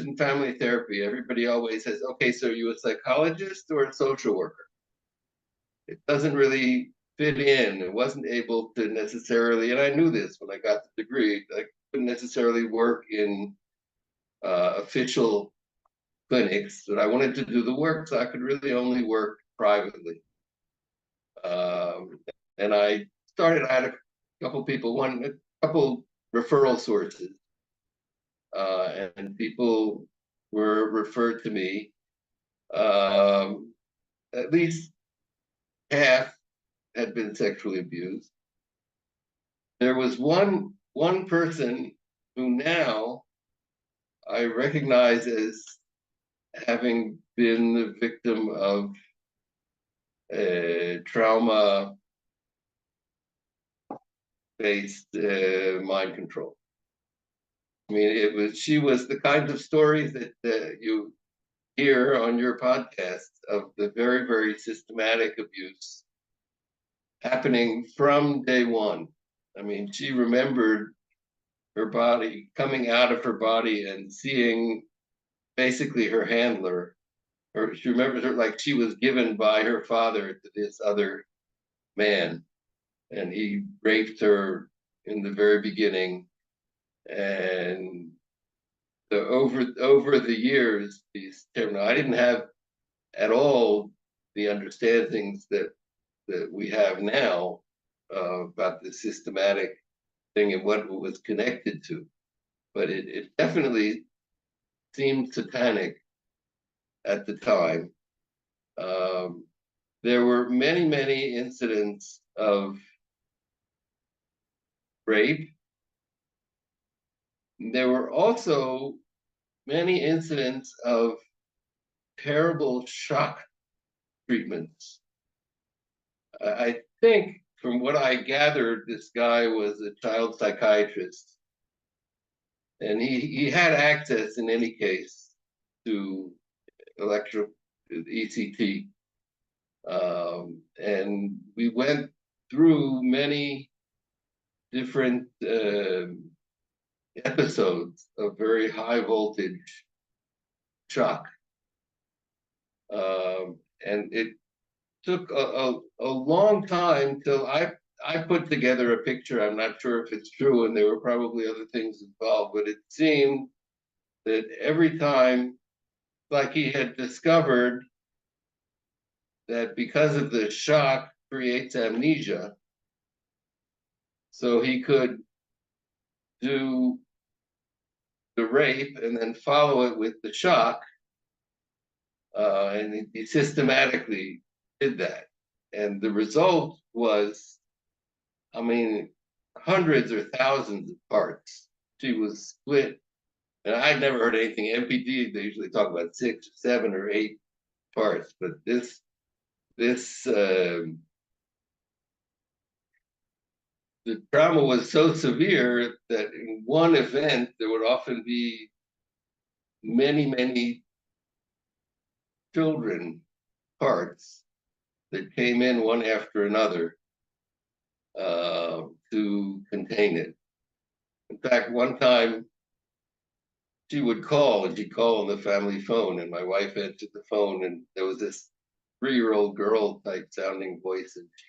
in family therapy. Everybody always says, okay, so are you a psychologist or a social worker? It doesn't really fit in. It wasn't able to necessarily, and I knew this when I got the degree, I couldn't necessarily work in official clinics, but I wanted to do the work, so I could really only work privately. And I had a couple referral sources, and people were referred to me. At least half had been sexually abused. There was one person who now I recognize as having been the victim of trauma-based mind control. I mean, she was the kind of stories that you hear on your podcast of the very, very systematic abuse happening from day one. I mean, she remembered her body coming out of her body and seeing basically her handler. She remembers her like she was given by her father to this other man, and he raped her in the very beginning. And over the years, I didn't have at all the understandings that we have now about the systematic thing and what it was connected to, but it definitely seemed satanic at the time. There were many incidents of rape. There were also many incidents of terrible shock treatments. I think from what I gathered, this guy was a child psychiatrist, and he had access in any case to ECT. And we went through many different episodes of very high voltage shock. And it took a long time till I put together a picture. I'm not sure if it's true, and there were probably other things involved, but it seemed that every time, like he had discovered that because of the shock creates amnesia, so he could do the rape and then follow it with the shock, and he systematically did that. And the result was, I mean, hundreds or thousands of parts. She was split, and I'd never heard anything. MPD, they usually talk about 6, 7, or 8 parts, but this the trauma was so severe that in one event there would often be many children parts that came in one after another to contain it. In fact, one time she would call, and she'd call on the family phone, and my wife answered the phone, and there was this 3-year-old girl type sounding voice, and she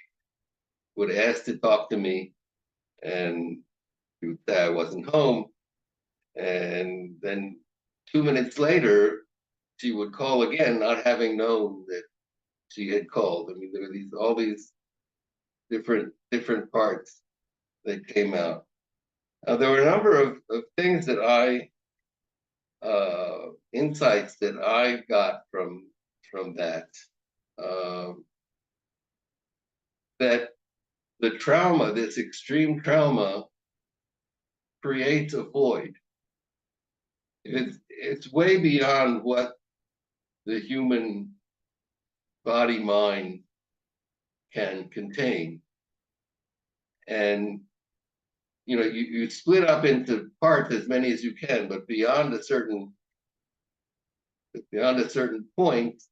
would ask to talk to me, and she would say I wasn't home, and then 2 minutes later, she would call again, not having known that she had called. I mean, there were all these different parts that came out. There were a number of things that insights that I got from that, that the trauma, this extreme trauma, creates a void. It's way beyond what the human body mind can contain. And you split up into parts as many as you can, but beyond a certain point,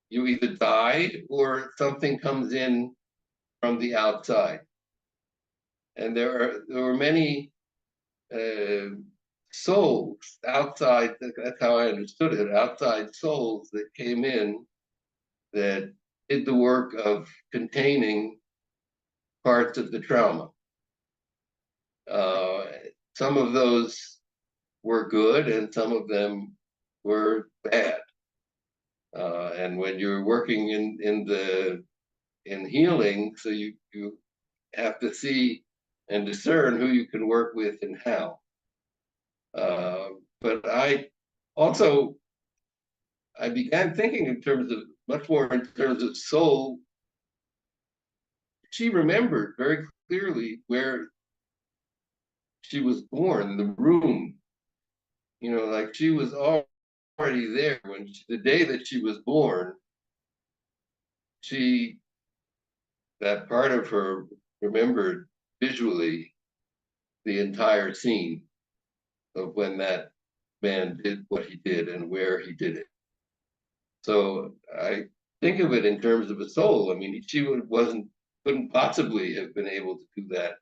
you either die or something comes in from the outside. And there were many souls outside. That's how I understood it. Outside souls that came in that did the work of containing parts of the trauma. Some of those were good, and some of them were bad. And when you're working in healing, so you have to see and discern who you can work with and how. But I began thinking in terms of much more in terms of soul. She remembered very clearly where she was born, the room. Like she was already there when the day that she was born. That part of her remembered visually the entire scene of when that man did what he did and where he did it. So I think of it in terms of a soul. I mean, she couldn't possibly have been able to do that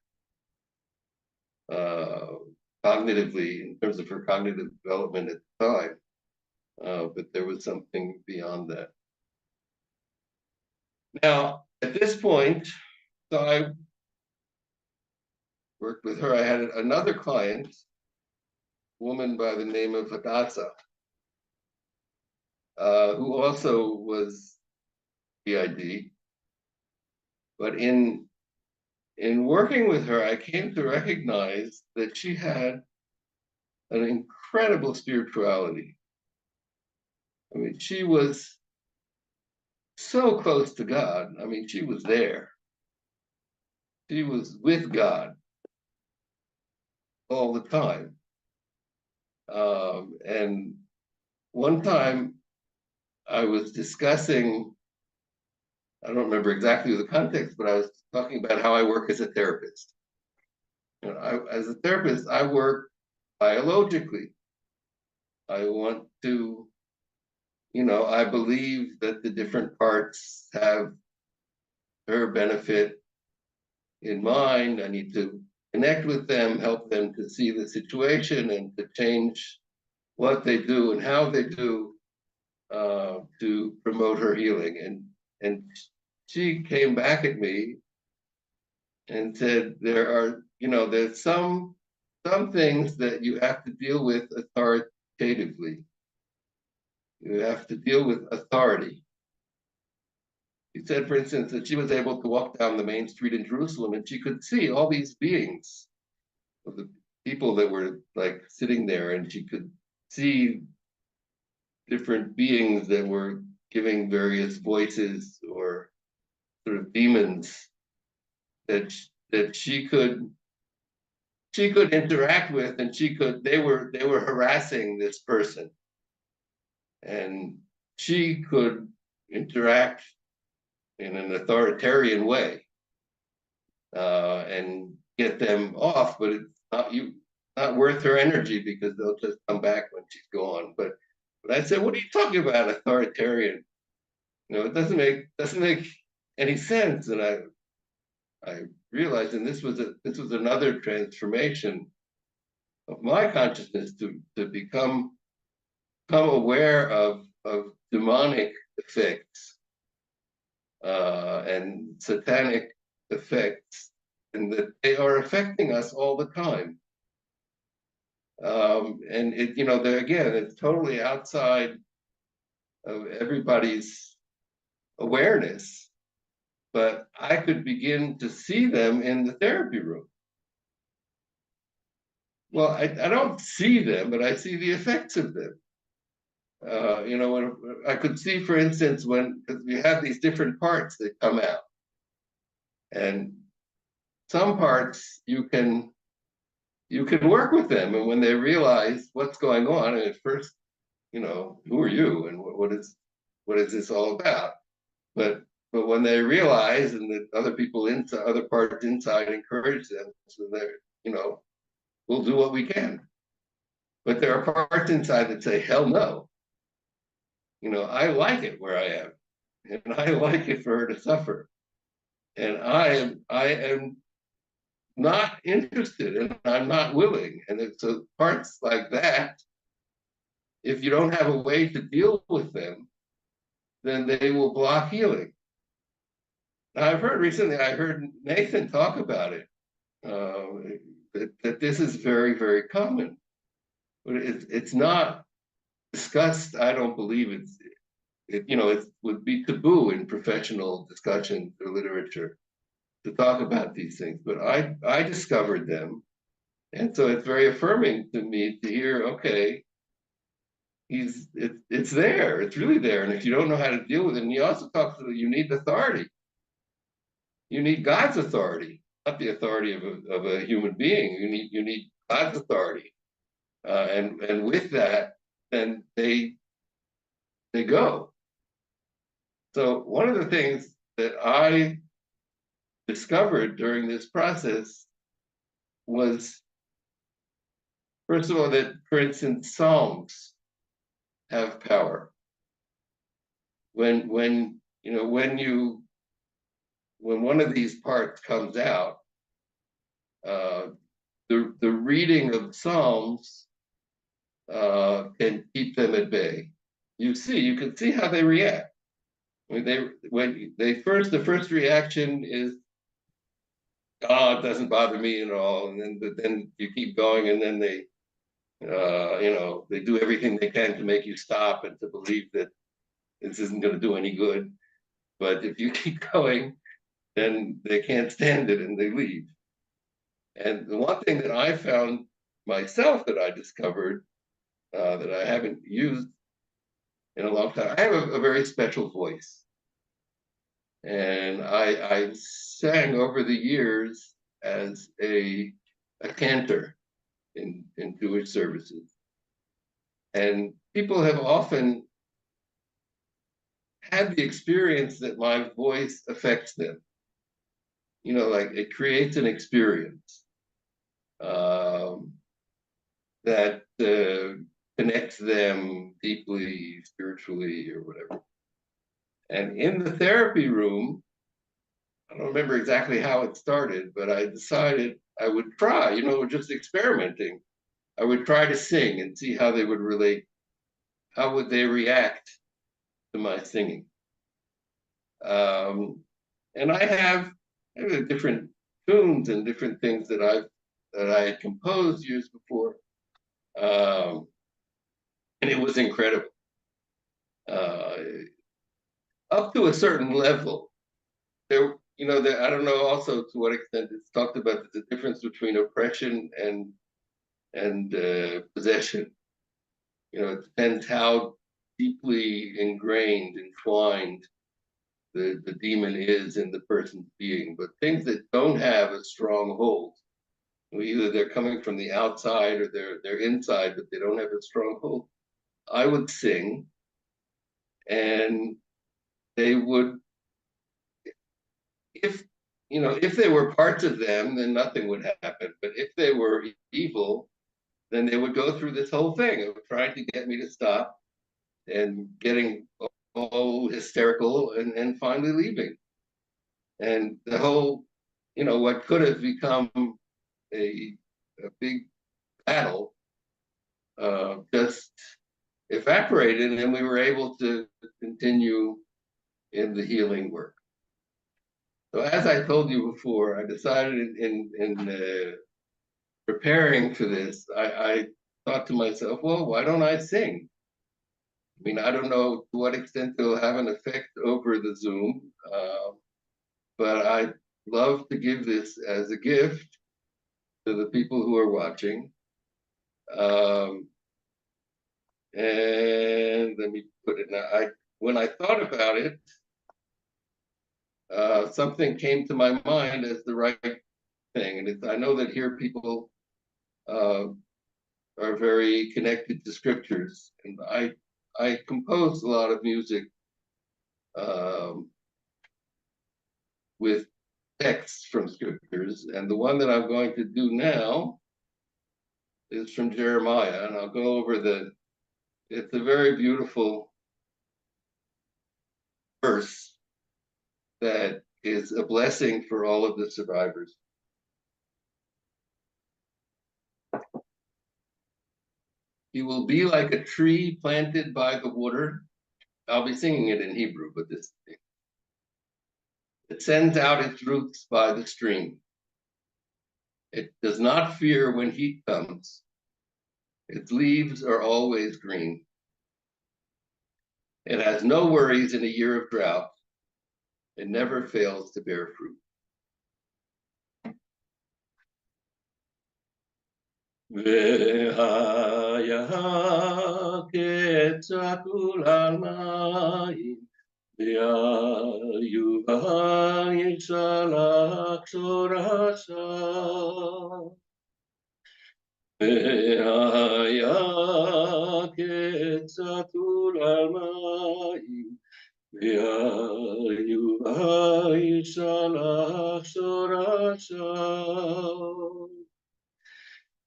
cognitively in terms of her cognitive development at the time. But there was something beyond that. Now, at this point, so I worked with her. I had another client, a woman by the name of Hadassah, who also was PID. But in working with her, I came to recognize that she had an incredible spirituality. I mean, she was so close to God. I mean, she was there. She was with God all the time. And one time I was discussing, I don't remember exactly the context, but I was talking about how I work as a therapist. As a therapist, I work biologically. I want to, I believe that the different parts have their benefit in mind. I need to connect with them, help them to see the situation and to change what they do and how they do to promote her healing. And she came back at me and said there's some things that you have to deal with authoritatively. You have to deal with authority. She said, for instance, that she was able to walk down the main street in Jerusalem and she could see all these beings of the people that were like sitting there, and she could see different beings that were giving various voices or sort of demons that she could interact with, and they were harassing this person, and she could interact in an authoritarian way and get them off, but it's not worth her energy because they'll just come back when she's gone. But I said, what are you talking about, authoritarian? It doesn't make any sense. And I realized, and this was another transformation of my consciousness to become aware of demonic effects and satanic effects, and that they are affecting us all the time. And again, it's totally outside of everybody's awareness, but I could begin to see them in the therapy room. Well, I don't see them, but I see the effects of them. When I could see, for instance, because we have these different parts that come out, and some parts you can work with them, and when they realize what's going on, and at first, who are you, and what is this all about? But when they realize, and that other people inside, other parts inside, encourage them, so they're, we'll do what we can. But there are parts inside that say, hell no. I like it where I am, and I like it for her to suffer, and I am not interested, and I'm not willing. And so parts like that, if you don't have a way to deal with them, then they will block healing. Now, I heard Nathan talk about it, that this is very, very common, but it's not discussed. I don't believe it would be taboo in professional discussions or literature to talk about these things, but I discovered them. And so it's very affirming to me to hear, okay, it's there, it's really there. And if you don't know how to deal with it, and he also talks about, you need authority. You need God's authority, not the authority of a human being. You need God's authority. And with that, then they go. So one of the things that I discovered during this process was, first of all, that, for instance, Psalms have power. When one of these parts comes out, the reading of Psalms can keep them at bay. You can see how they react. The first reaction is, oh, it doesn't bother me at all, but then you keep going, and then they do everything they can to make you stop and to believe that this isn't going to do any good. But if you keep going, then they can't stand it and they leave. And the one thing that I found myself, that I discovered, that I haven't used in a long time, I have a very special voice. And I sang over the years as a cantor in Jewish services. And people have often had the experience that my voice affects them. Like it creates an experience that connects them deeply, spiritually, or whatever. And in the therapy room, I don't remember exactly how it started, but I decided I would try, just experimenting. I would try to sing and see how they would relate. How would they react to my singing? And I have a different tunes and different things that I had composed years before. And it was incredible. Up to a certain level, there, I don't know also to what extent it's talked about the difference between oppression and possession. It depends how deeply ingrained, entwined the demon is in the person's being. But things that don't have a strong hold, either they're coming from the outside or they're inside, but they don't have a strong hold. I would sing, and they would, if they were parts of them, then nothing would happen. But if they were evil, then they would go through this whole thing of trying to get me to stop and getting all hysterical and finally leaving. And the whole, what could have become a big battle just evaporated, and we were able to continue in the healing work. So as I told you before, I decided in preparing for this, I thought to myself, well, why don't I sing? I mean, I don't know to what extent it'll have an effect over the Zoom, but I'd love to give this as a gift to the people who are watching. And let me put it now. When I thought about it, something came to my mind as the right thing. And I know that here people are very connected to scriptures. And I composed a lot of music with texts from scriptures. And the one that I'm going to do now is from Jeremiah. And I'll go over it's a very beautiful verse that is a blessing for all of the survivors. He will be like a tree planted by the water. I'll be singing it in Hebrew, but it sends out its roots by the stream. It does not fear when heat comes. Its leaves are always green. It has no worries in a year of drought. It never fails to bear fruit. והיה כצעקו על מים, ויובל ישלח שורשה. והיה כצעקו על מים, ויובל ישלח שורשה.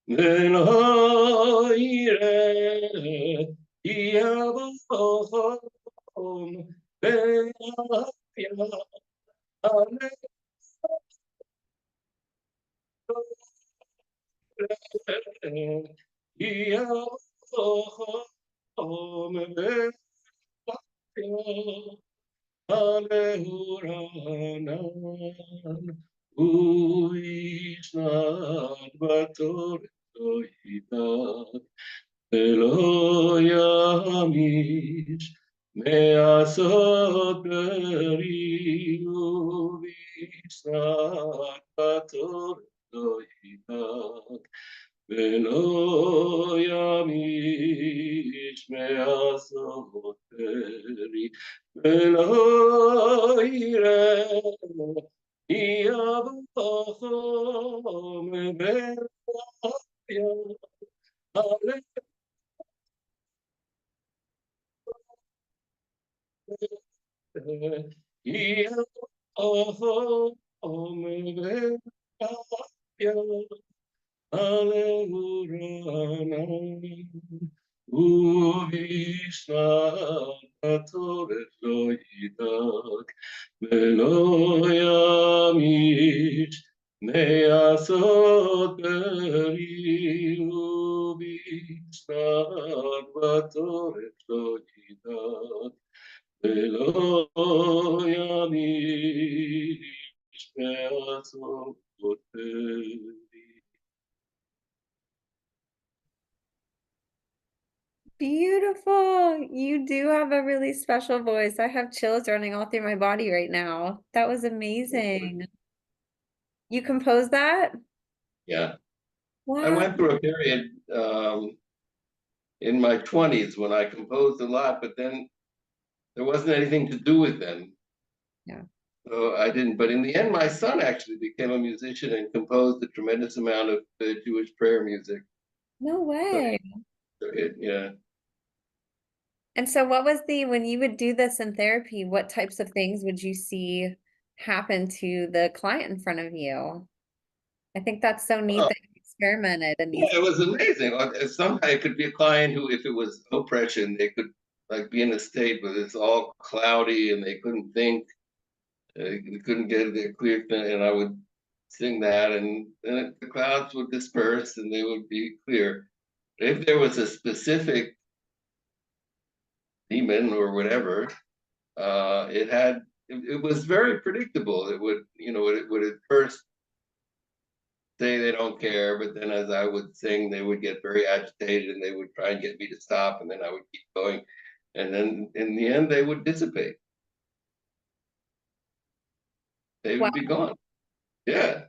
ולא יראה יבום ויחיה יבום ויחיה עליהו רענן וישנת בתורת לא ידאג ולא ימיש מעשות פרי וישנת בתורת לא ידאג ולא ימיש מעשות פרי ולא יראה יבום ויחיה עליהו רענן ובישנת בתורת לא ידאג ולא ימיש מעשות פרי ובישנת בתורת לא ידאג ולא ימיש מעשות beautiful. You do have a really special voice. I have chills running all through my body right now. That was amazing. You composed that? Yeah, I Wow. went through a period in my 20s when I composed a lot, but then there wasn't anything to do with them. Yeah. So I didn't. But in the end, my son actually became a musician and composed a tremendous amount of Jewish prayer music. No So, way. yeah. And so what was when you would do this in therapy, what types of things would you see happen to the client in front of you? I think that's so neat Oh, that you experimented in these. yeah, it was amazing. Sometimes it could be a client who, if it was oppression, they could like be in a state where it's all cloudy and they couldn't think, they couldn't get their clear thing, and I would sing that, and then the clouds would disperse and they would be clear. If there was a specific demon or whatever, it was very predictable. It would, it would at first say they don't care, but then as I would sing, they would get very agitated and they would try and get me to stop, and then I would keep going, and then in the end they would dissipate. They Wow. would be gone. Yeah,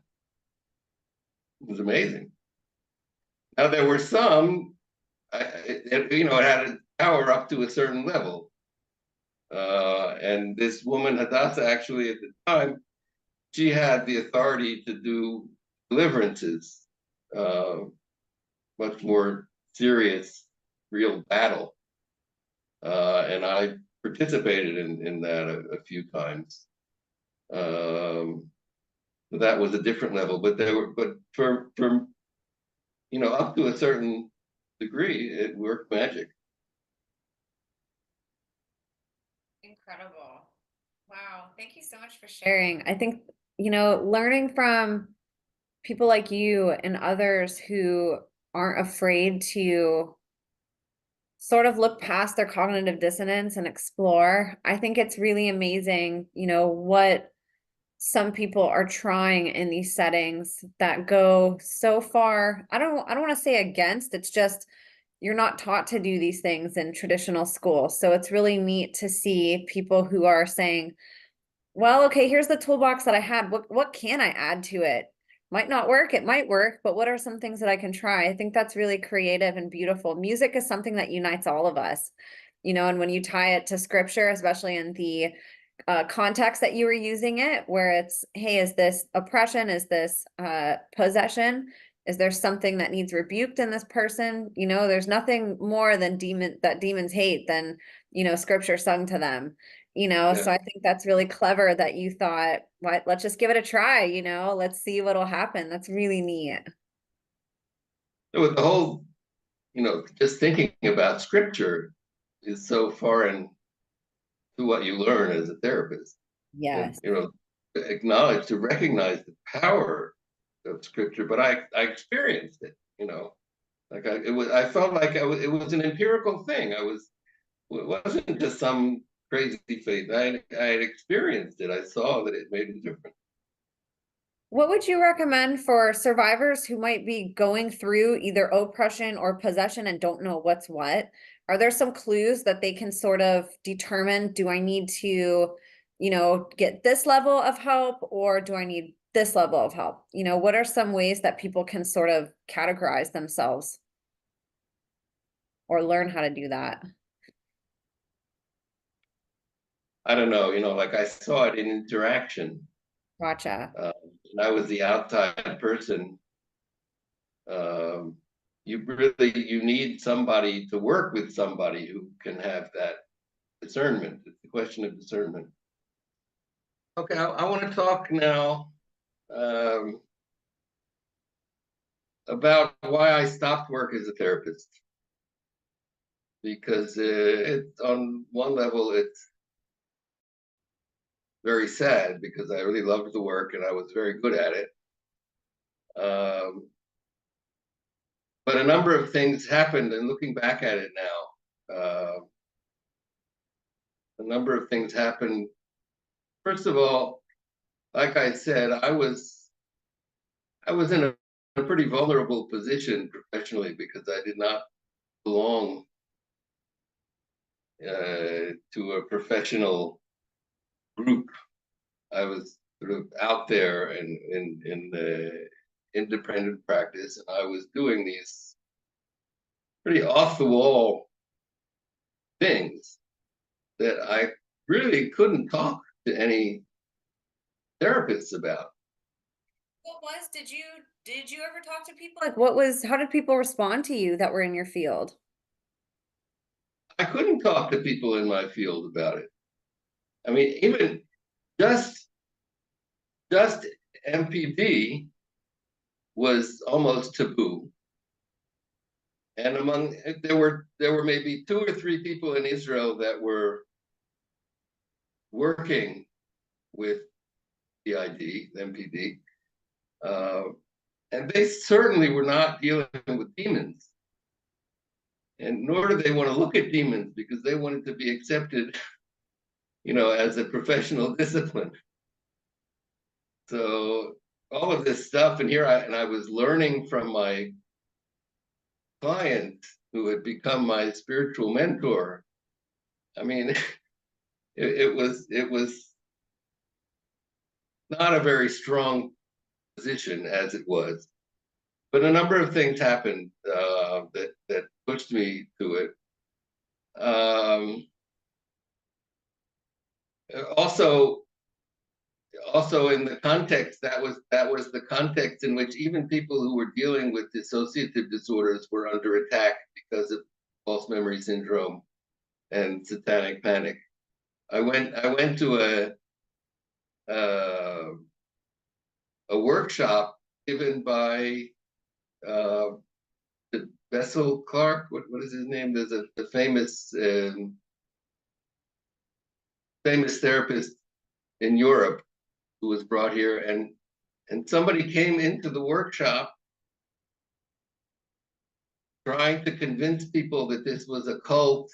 it was amazing. Now there were some, it had a power up to a certain level, and this woman Hadassah actually at the time, she had the authority to do deliverances, uh, much more serious, real battle. And I participated in that a few times. Um, that was a different level, but for up to a certain degree, it worked magic. Incredible. Wow. Thank you so much for sharing. I think, learning from people like you and others who aren't afraid to sort of look past their cognitive dissonance and explore. I think it's really amazing, what some people are trying in these settings that go so far. I don't want to say against, it's just you're not taught to do these things in traditional school. So it's really neat to see people who are saying, well, okay, here's the toolbox that I had. What can I add to it? Might not work, it might work, but what are some things that I can try? I think that's really creative and beautiful. Music is something that unites all of us, and when you tie it to scripture, especially in the context that you were using it, where it's, hey, is this oppression? Is this possession? Is there something that needs rebuked in this person? There's nothing more than demons hate than, scripture sung to them. Yeah. So I think that's really clever that you thought, what, let's just give it a try, let's see what'll happen. That's really neat. So with the whole, just thinking about scripture is so foreign to what you learn as a therapist. And Yes. to recognize the power of scripture, but I experienced it, like I felt like it was an empirical thing. It wasn't just some crazy faith. I had experienced it. I saw that it made a difference. What would you recommend for survivors who might be going through either oppression or possession and don't know what's what? Are there some clues that they can sort of determine, do I need to, get this level of help, or do I need this level of help? What are some ways that people can sort of categorize themselves or learn how to do that? I don't know, like I saw it in interaction. Gotcha. And I was the outside person. Um, you need somebody to work with somebody who can have that discernment. It's a question of discernment. Okay, I want to talk now about why I stopped work as a therapist. Because it's on one level, it's very sad because I really loved the work and I was very good at it. Um, but a number of things happened, and looking back at it now, a number of things happened. First of all, like I said, I was in a pretty vulnerable position professionally because I did not belong to a professional group. I was sort of out there in the independent practice, and I was doing these pretty off the wall things that I really couldn't talk to any therapists about. What was, did you ever talk to people? Like what was, how did people respond to you that were in your field? I couldn't talk to people in my field about it. I mean, even just just MPD was almost taboo. And among there were maybe 2 or 3 people in Israel that were working with PID, MPD, and they certainly were not dealing with demons. And nor did they want to look at demons because they wanted to be accepted, as a professional discipline. So all of this stuff, and I was learning from my client who had become my spiritual mentor. I mean, it was not a very strong position as it was, but a number of things happened that pushed me to it. Also, in the context, that was the context in which even people who were dealing with dissociative disorders were under attack because of false memory syndrome and satanic panic. I went to a workshop given by the Bessel Clark. What is his name? There's a famous famous therapist in Europe who was brought here, and somebody came into the workshop trying to convince people that this was a cult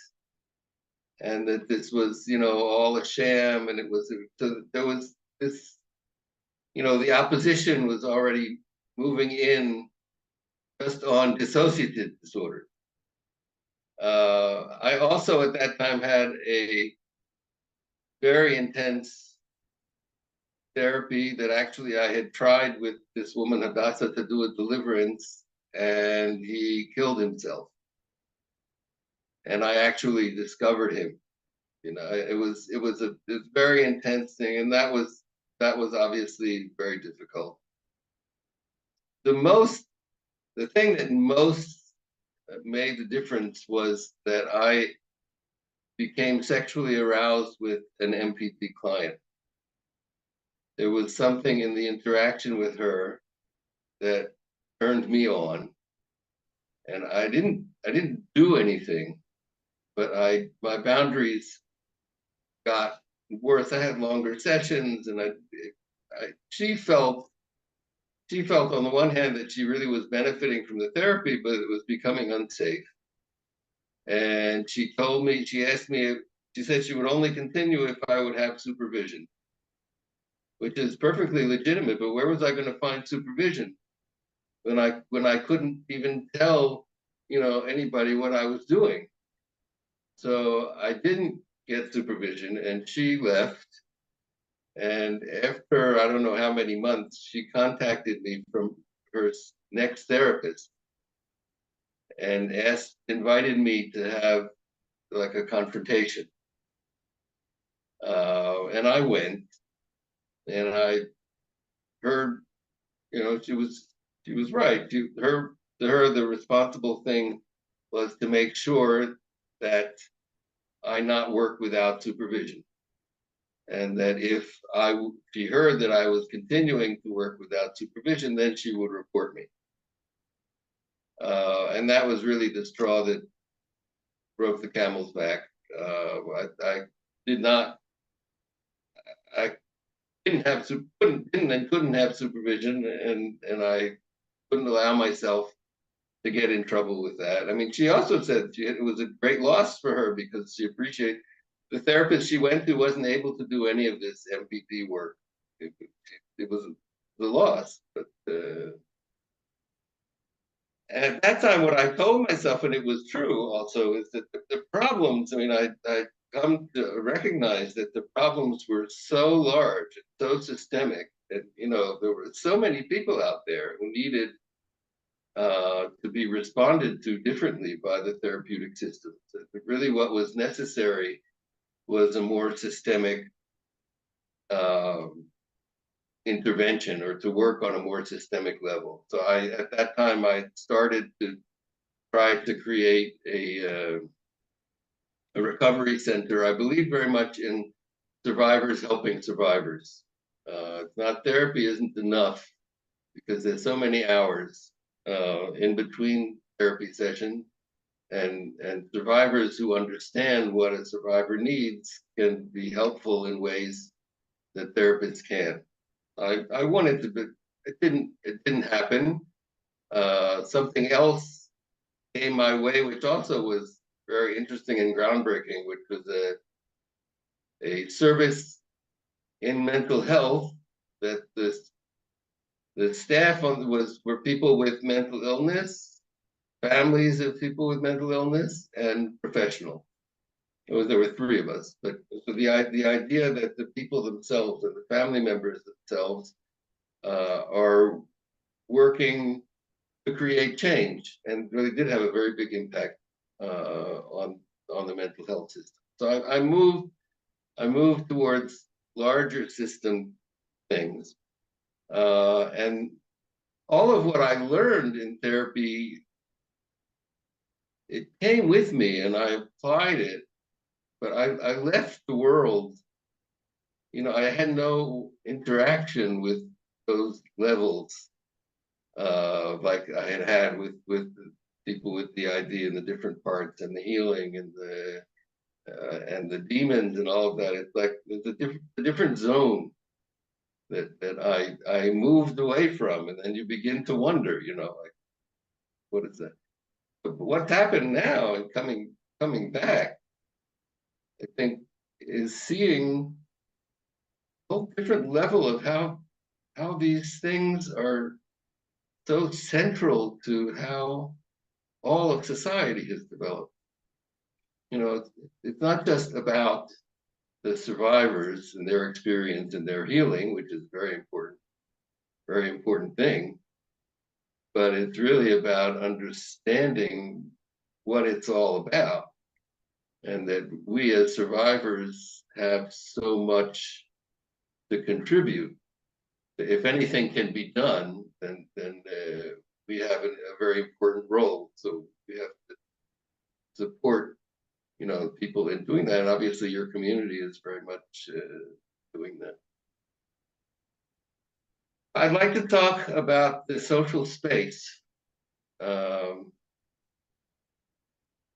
and that this was, all a sham, and it was, so there was this, the opposition was already moving in just on dissociative disorder. I also at that time had a very intense therapy that actually I had tried with this woman Hadassah to do a deliverance, and he killed himself. And I actually discovered him. It was a very intense thing, and that was obviously very difficult. The thing that most made the difference was that I became sexually aroused with an MPT client. There was something in the interaction with her that turned me on, and I didn't do anything, but my boundaries got worse. I had longer sessions, and she felt on the one hand that she really was benefiting from the therapy, but it was becoming unsafe. And she asked me, she said she would only continue if I would have supervision, which is perfectly legitimate, but where was I going to find supervision when I couldn't even tell, anybody what I was doing? So I didn't get supervision, and she left. And after I don't know how many months, she contacted me from her next therapist and invited me to have like a confrontation. And I went, and I heard, she was right. To her, the responsible thing was to make sure that I not work without supervision, and that if she heard that I was continuing to work without supervision, then she would report me. And that was really the straw that broke the camel's back. I did not. I couldn't have supervision, and I couldn't allow myself to get in trouble with that. I mean, she also said it was a great loss for her because she appreciated the therapist she went to wasn't able to do any of this MPT work. It was the loss, but And at that time, what I told myself, and it was true also, is that the problems, I mean, I come to recognize that the problems were so large, so systemic, that, there were so many people out there who needed to be responded to differently by the therapeutic systems. That really what was necessary was a more systemic um, intervention, or to work on a more systemic level. So at that time, I started to try to create a recovery center. I believe very much in survivors helping survivors. It's not, therapy isn't enough, because there's so many hours in between therapy sessions, and survivors who understand what a survivor needs can be helpful in ways that therapists can't. I wanted to, but it didn't happen. Something else came my way, which also was very interesting and groundbreaking, which was a service in mental health that the staff were people with mental illness, families of people with mental illness, and professionals. There were three of us, but so the idea that the people themselves, and the family members themselves, are working to create change, and really did have a very big impact on the mental health system. So I moved towards larger system things, and all of what I learned in therapy, it came with me, and I applied it. But I left the world. I had no interaction with those levels, like I had with people with the ID and the different parts, and the healing, and the demons, and all of that. It's like there's a different zone that I moved away from, and then you begin to wonder, like, what is that? But what's happened now, and coming back, I think, is seeing a whole different level of how these things are so central to how all of society has developed. It's not just about the survivors and their experience and their healing, which is very important thing, but it's really about understanding what it's all about, and that we as survivors have so much to contribute. If anything can be done, then we have a very important role. So we have to support, people in doing that. And obviously, your community is very much doing that. I'd like to talk about the social space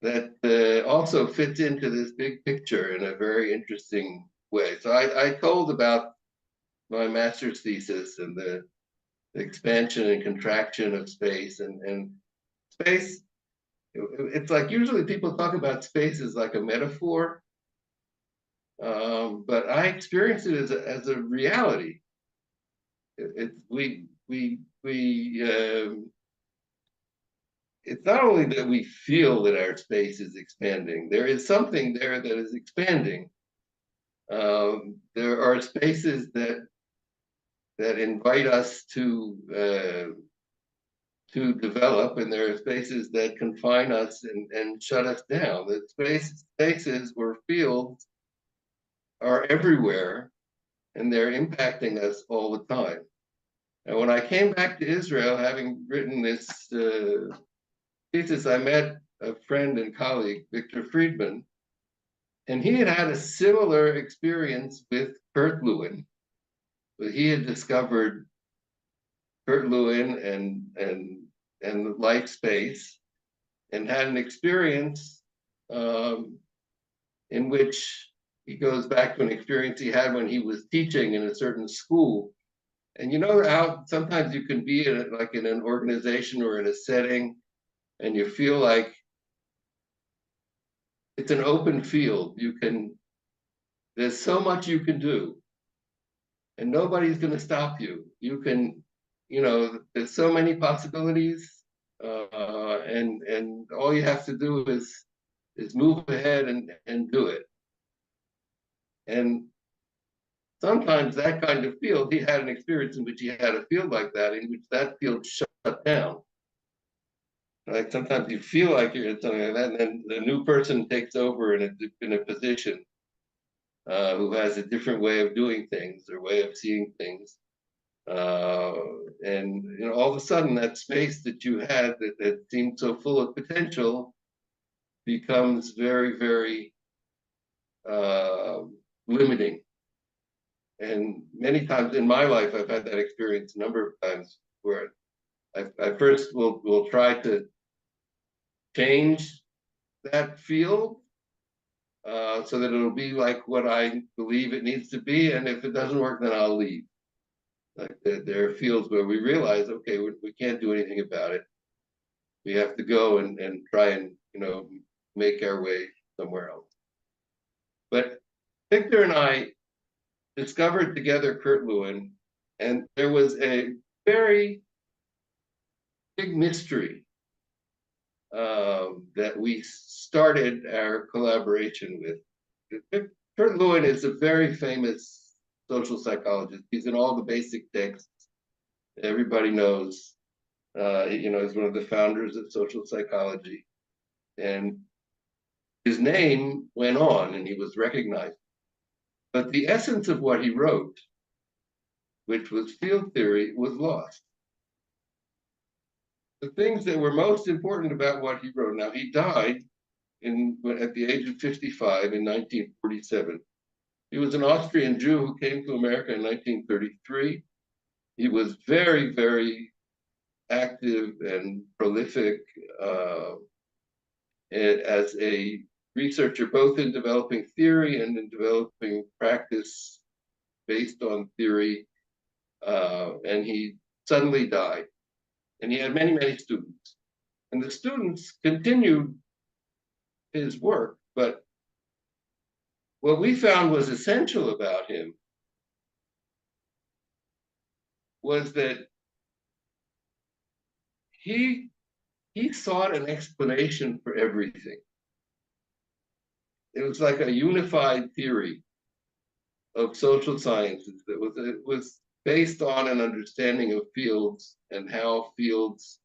that also fits into this big picture in a very interesting way. So I told about my master's thesis and the expansion and contraction of space, and space. It's like usually people talk about space as like a metaphor, but I experience it as a reality. It's not only that we feel that our space is expanding. There is something there that is expanding. There are spaces that invite us to develop, and there are spaces that confine us and shut us down. The spaces or fields are everywhere, and they're impacting us all the time. And when I came back to Israel, having written this thesis, I met a friend and colleague, Victor Friedman, and he had had a similar experience with Kurt Lewin. But he had discovered Kurt Lewin and life space, and had an experience in which he goes back to an experience he had when he was teaching in a certain school. And you know how sometimes you can be like in an organization or in a setting, and you feel like it's an open field. There's so much you can do, and nobody's going to stop you. There's so many possibilities, and all you have to do is move ahead and do it. And sometimes that kind of field, he had an experience in which he had a field like that, in which that field shut down. Like sometimes you feel like you're in something like that, and then the new person takes over in a position who has a different way of doing things or way of seeing things. Uh, and all of a sudden, that space that you had that seemed so full of potential becomes very, very limiting. And many times in my life, I've had that experience a number of times where I first will try to change that field so that it'll be like what I believe it needs to be. And if it doesn't work, then I'll leave. Like there are fields where we realize, okay, we can't do anything about it. We have to go and try and make our way somewhere else. But Victor and I discovered together Kurt Lewin, and there was a very big mystery that we started our collaboration with. Kurt Lewin is a very famous social psychologist. He's in all the basic texts everybody knows. He's one of the founders of social psychology, and his name went on, and he was recognized. But the essence of what he wrote, which was field theory, was lost. The things that were most important about what he wrote. Now, he died at the age of 55 in 1947. He was an Austrian Jew who came to America in 1933. He was very, very active and prolific as a researcher, both in developing theory and in developing practice based on theory. And he suddenly died. And he had many, many students. And the students continued his work. But what we found was essential about him was that he sought an explanation for everything. It was like a unified theory of social sciences that was based on an understanding of fields and how fields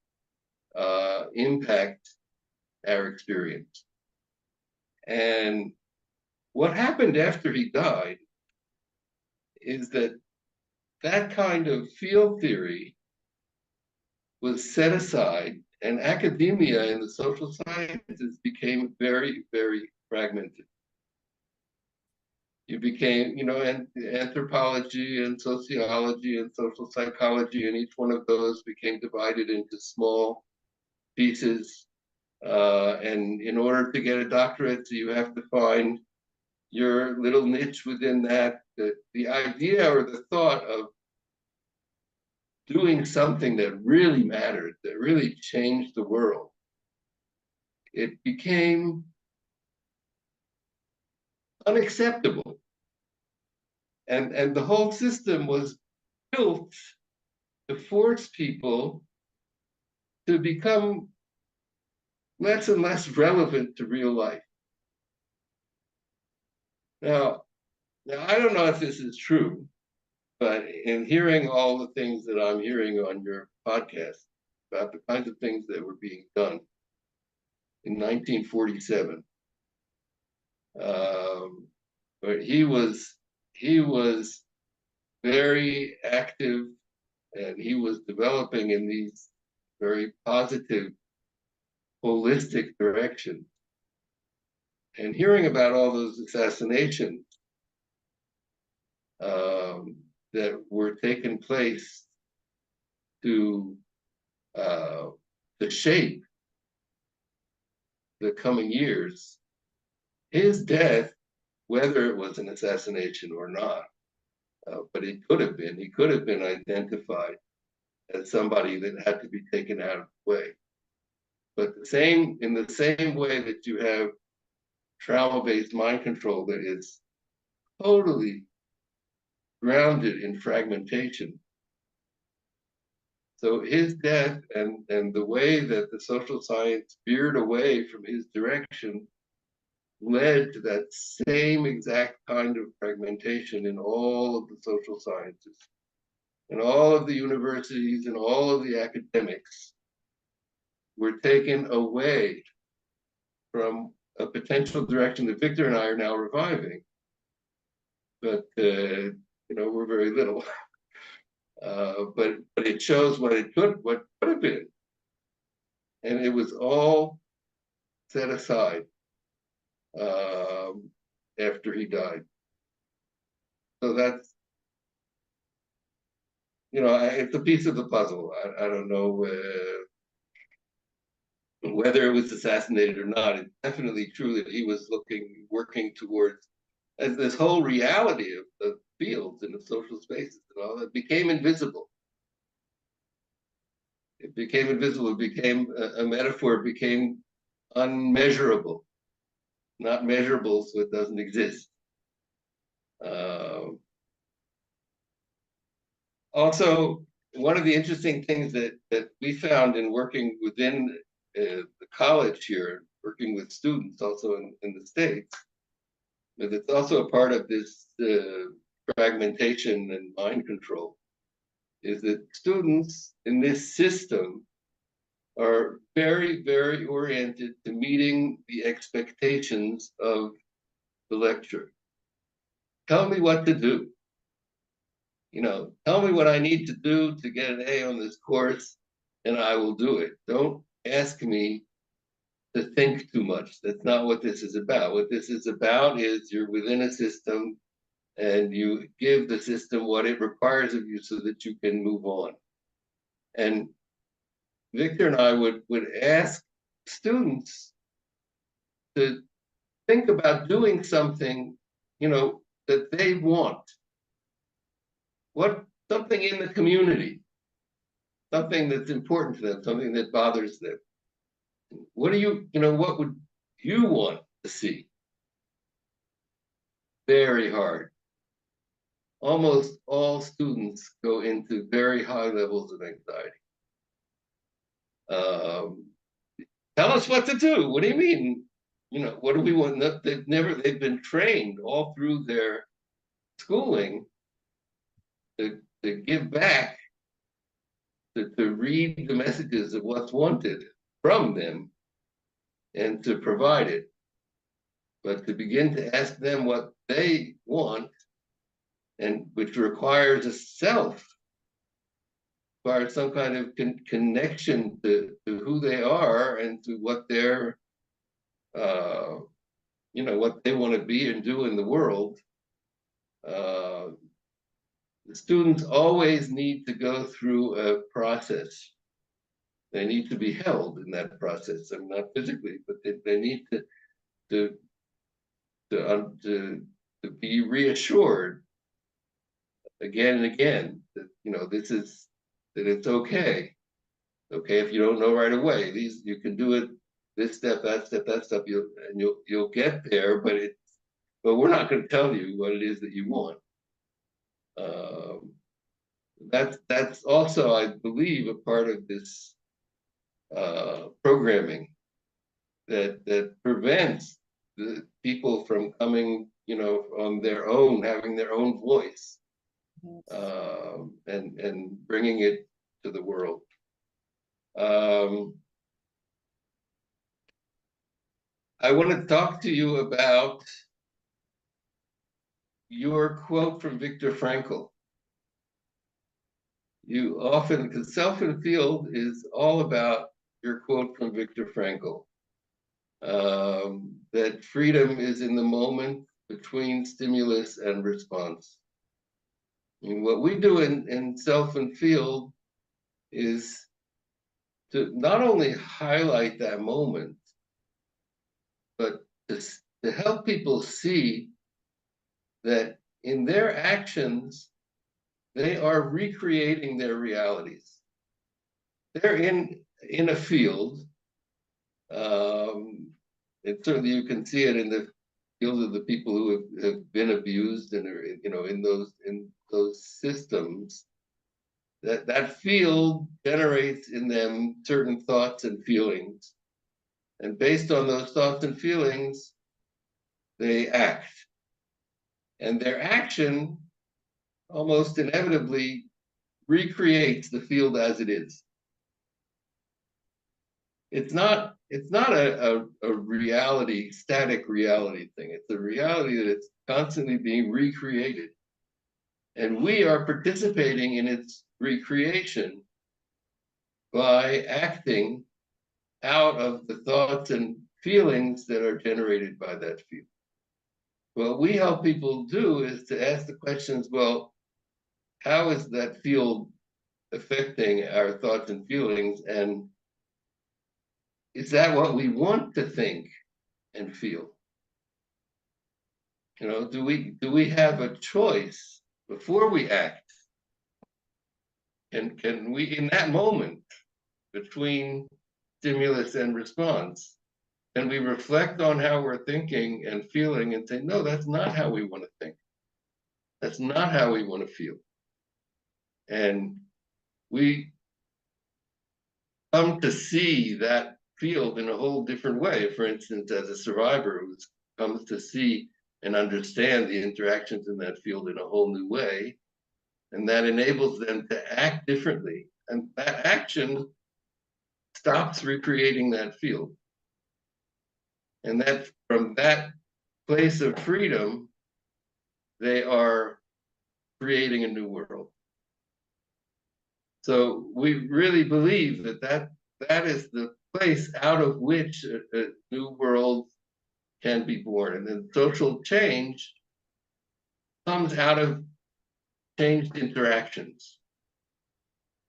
impact our experience. And what happened after he died is that kind of field theory was set aside, and academia in the social sciences became very, very fragmented. You became, and anthropology and sociology and social psychology, and each one of those became divided into small pieces. And in order to get a doctorate, so you have to find your little niche within that. The idea or the thought of doing something that really mattered, that really changed the world, it became unacceptable. And the whole system was built to force people to become less and less relevant to real life. Now I don't know if this is true, but in hearing all the things that I'm hearing on your podcast about the kinds of things that were being done in 1947, but he was very active, and he was developing in these very positive, holistic directions. And hearing about all those assassinations that were taking place to shape the coming years, his death, whether it was an assassination or not, but he could have been identified as somebody that had to be taken out of the way. But in the same way that you have trauma-based mind control that is totally grounded in fragmentation, So his death and the way that the social science veered away from his direction led to that same exact kind of fragmentation in all of the social sciences, in all of the universities and all of the academics were taken away from a potential direction that Victor and I are now reviving. But we're very little. But it shows what could have been, and it was all set aside after he died. So that's it's a piece of the puzzle. I don't know whether it was assassinated or not. It's definitely true that he was working towards as this whole reality of the fields and the social spaces and all that became invisible. It became invisible. It became a metaphor. It became unmeasurable, not measurable, so it doesn't exist. Also, one of the interesting things that we found in working within the college here, working with students also in the States, that it's also a part of this fragmentation and mind control, is that students in this system are very, very oriented to meeting the expectations of the lecturer. Tell me what to do. Tell me what I need to do to get an A on this course, and I will do it. Don't ask me to think too much. That's not what this is about. What this is about is you're within a system and you give the system what it requires of you so that you can move on. And Victor and I would ask students to think about doing something, that they want. Something in the community, something that's important to them, something that bothers them. What would you want to see? Very hard. Almost all students go into very high levels of anxiety. Tell us what to do. What do you mean? What do we want? They've been trained all through their schooling to give back, to read the messages of what's wanted from them and to provide it. But to begin to ask them what they want, and which requires a self, requires some kind of connection to who they are and to what they're, what they want to be and do in the world. The students always need to go through a process. They need to be held in that process, and not physically, but they need to be reassured again and again that that it's okay. Okay, if you don't know right away, you can do it. This step, that step, that step. You'll get there, but we're not going to tell you what it is that you want. That's also, I believe, a part of this programming that prevents the people from coming, on their own, having their own voice, and bringing it to the world. I want to talk to you about your quote from Viktor Frankl. You often, because Self and Field is all about your quote from Viktor Frankl, that freedom is in the moment between stimulus and response. What we do in Self and Field is to not only highlight that moment, but to help people see that in their actions, they are recreating their realities. They're in a field, and certainly you can see it in the field of the people who have been abused and are in those systems. that field generates in them certain thoughts and feelings. And based on those thoughts and feelings, they act. And their action almost inevitably recreates the field as it is. It's not a reality, static reality thing. It's a reality that it's constantly being recreated. And we are participating in its recreation by acting out of the thoughts and feelings that are generated by that field. What we help people do is to ask the questions, well, how is that field affecting our thoughts and feelings? And is that what we want to think and feel? You know, do we have a choice before we act? And can we, in that moment between stimulus and response, can we reflect on how we're thinking and feeling and say, no, that's not how we want to think. That's not how we want to feel. And we come to see that field in a whole different way. For instance, as a survivor who comes to see and understand the interactions in that field in a whole new way, and that enables them to act differently. And that action stops recreating that field. And that from that place of freedom, they are creating a new world. So we really believe that is the place out of which a new world can be born. And then social change comes out of changed interactions.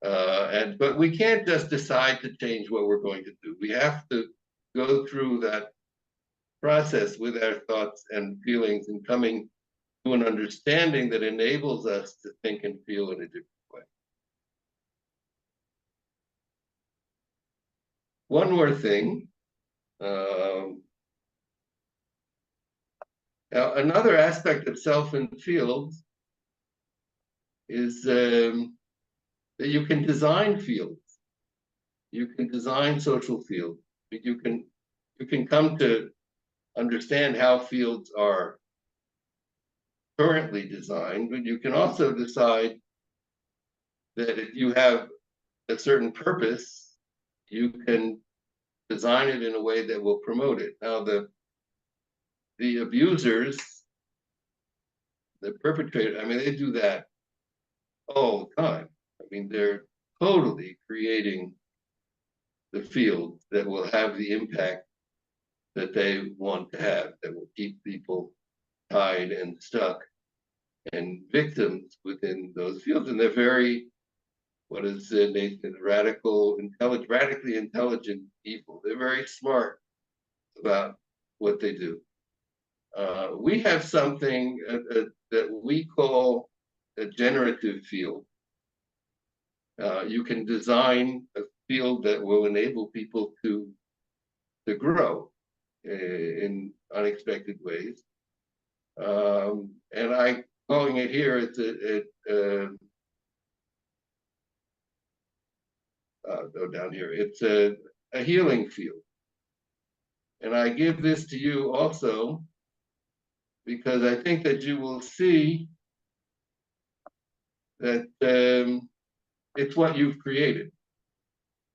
But we can't just decide to change what we're going to do. We have to go through that process with our thoughts and feelings and coming to an understanding that enables us to think and feel in a different way. One more thing. Now, another aspect of self and fields is that you can design fields. You can design social fields. You can come to understand how fields are currently designed, but you can also decide that if you have a certain purpose, you can design it in a way that will promote it. Now, the abusers, the perpetrators, I mean, they do that all the time. I mean, they're totally creating the field that will have the impact that they want to have, that will keep people tied and stuck and victims within those fields. And they're very, what is Nathan, radically intelligent people. They're very smart about what they do. We have something that we call a generative field. You can design a field that will enable people to grow in unexpected ways. And I'm calling it here, down here, it's a healing field. And I give this to you also because I think that you will see that it's what you've created.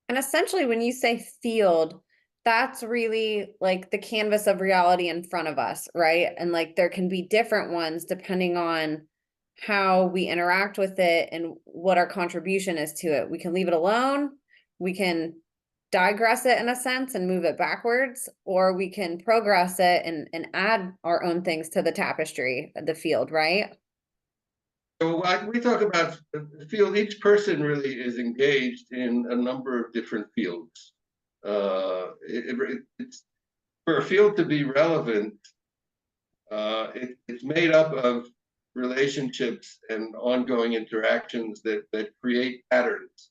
And essentially, when you say field, that's really like the canvas of reality in front of us, right? And like there can be different ones depending on how we interact with it and what our contribution is to it. We can leave it alone, we can digress it in a sense and move it backwards, or we can progress it and add our own things to the tapestry of the field, right? So we talk about the field, each person really is engaged in a number of different fields. It's, for a field to be relevant, it's made up of relationships and ongoing interactions that create patterns,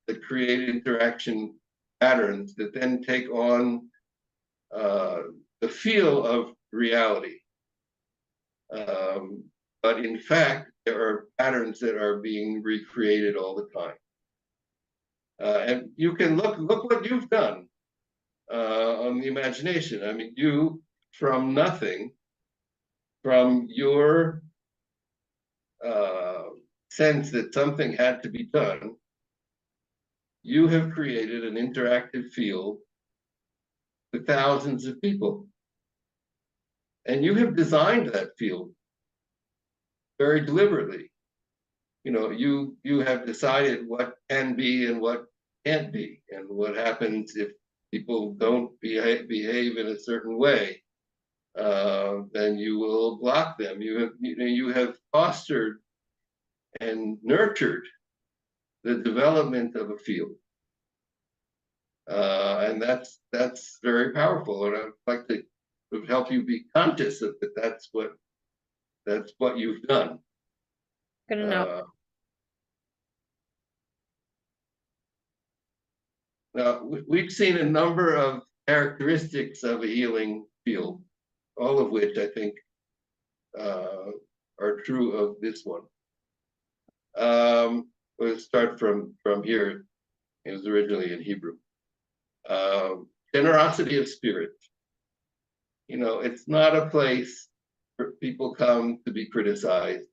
that create interaction patterns that then take on the feel of reality. But in fact, there are patterns that are being recreated all the time. And you can look what you've done on the imagination. I mean, you, from nothing, from your sense that something had to be done, you have created an interactive field with thousands of people. And you have designed that field very deliberately. You know, you have decided what can be and what can't be, and what happens if people don't behave in a certain way. Then you will block them. You have fostered and nurtured the development of a field, and that's very powerful. And I'd like to help you be conscious of that. That's what you've done. Good to know. Now, we've seen a number of characteristics of a healing field, all of which I think are true of this one. We'll start from here. It was originally in Hebrew. Generosity of spirit. You know, it's not a place where people come to be criticized,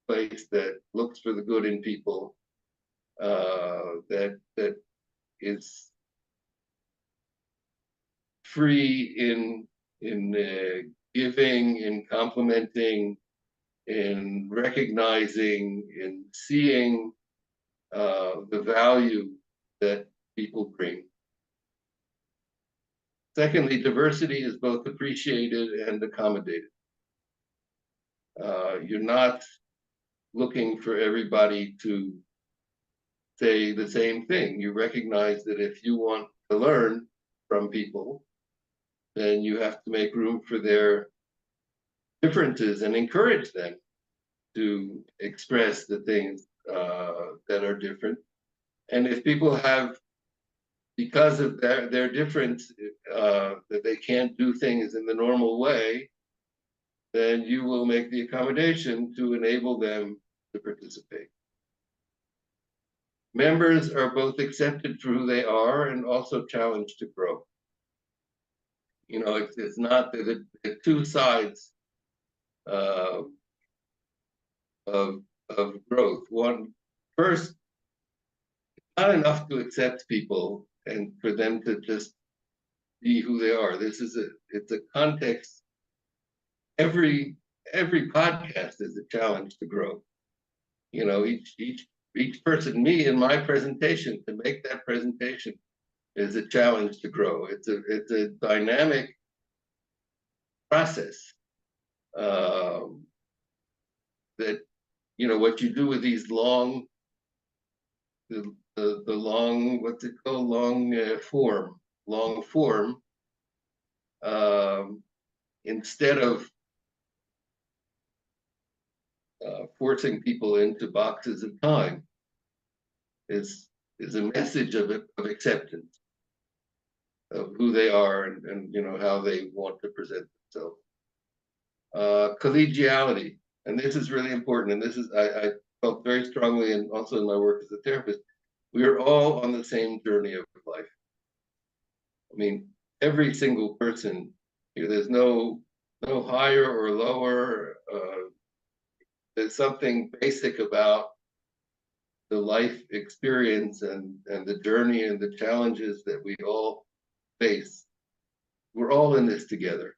a place that looks for the good in people, that is free in giving, in complimenting, in recognizing, in seeing the value that people bring. Secondly, diversity is both appreciated and accommodated. You're not looking for everybody to say the same thing. You recognize that if you want to learn from people, then you have to make room for their differences and encourage them to express the things that are different. And if people have, because of their difference, that they can't do things in the normal way, then you will make the accommodation to enable them to participate. Members are both accepted for who they are and also challenged to grow. You know, it's not the two sides of growth. One, first, it's not enough to accept people and for them to just be who they are. It's a context. Every podcast is a challenge to grow. You know, each person, me in my presentation, to make that presentation is a challenge to grow. It's a dynamic process that, you know, what you do with these long, the long, what's it called, long form, instead of forcing people into boxes of time, is a message of acceptance of who they are and you know how they want to present themselves. Collegiality, and this is really important, and this is I felt very strongly, and also in my work as a therapist, we are all on the same journey of life. I mean, every single person here, there's no higher or lower. There's something basic about the life experience and the journey and the challenges that we all face. We're all in this together.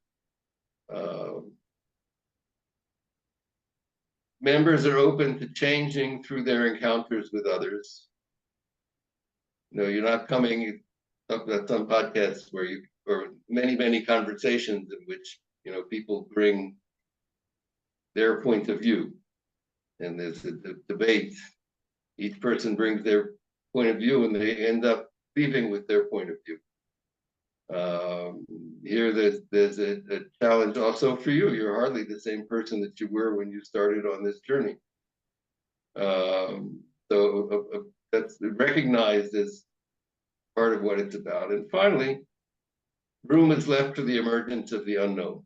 Members are open to changing through their encounters with others. You know, you're not coming up at some podcasts where or many conversations in which, you know, people bring their point of view, and there's a debate. Each person brings their point of view, and they end up leaving with their point of view. Here, there's a challenge also for you. You're hardly the same person that you were when you started on this journey. So that's recognized as part of what it's about. And finally, room is left for the emergence of the unknown.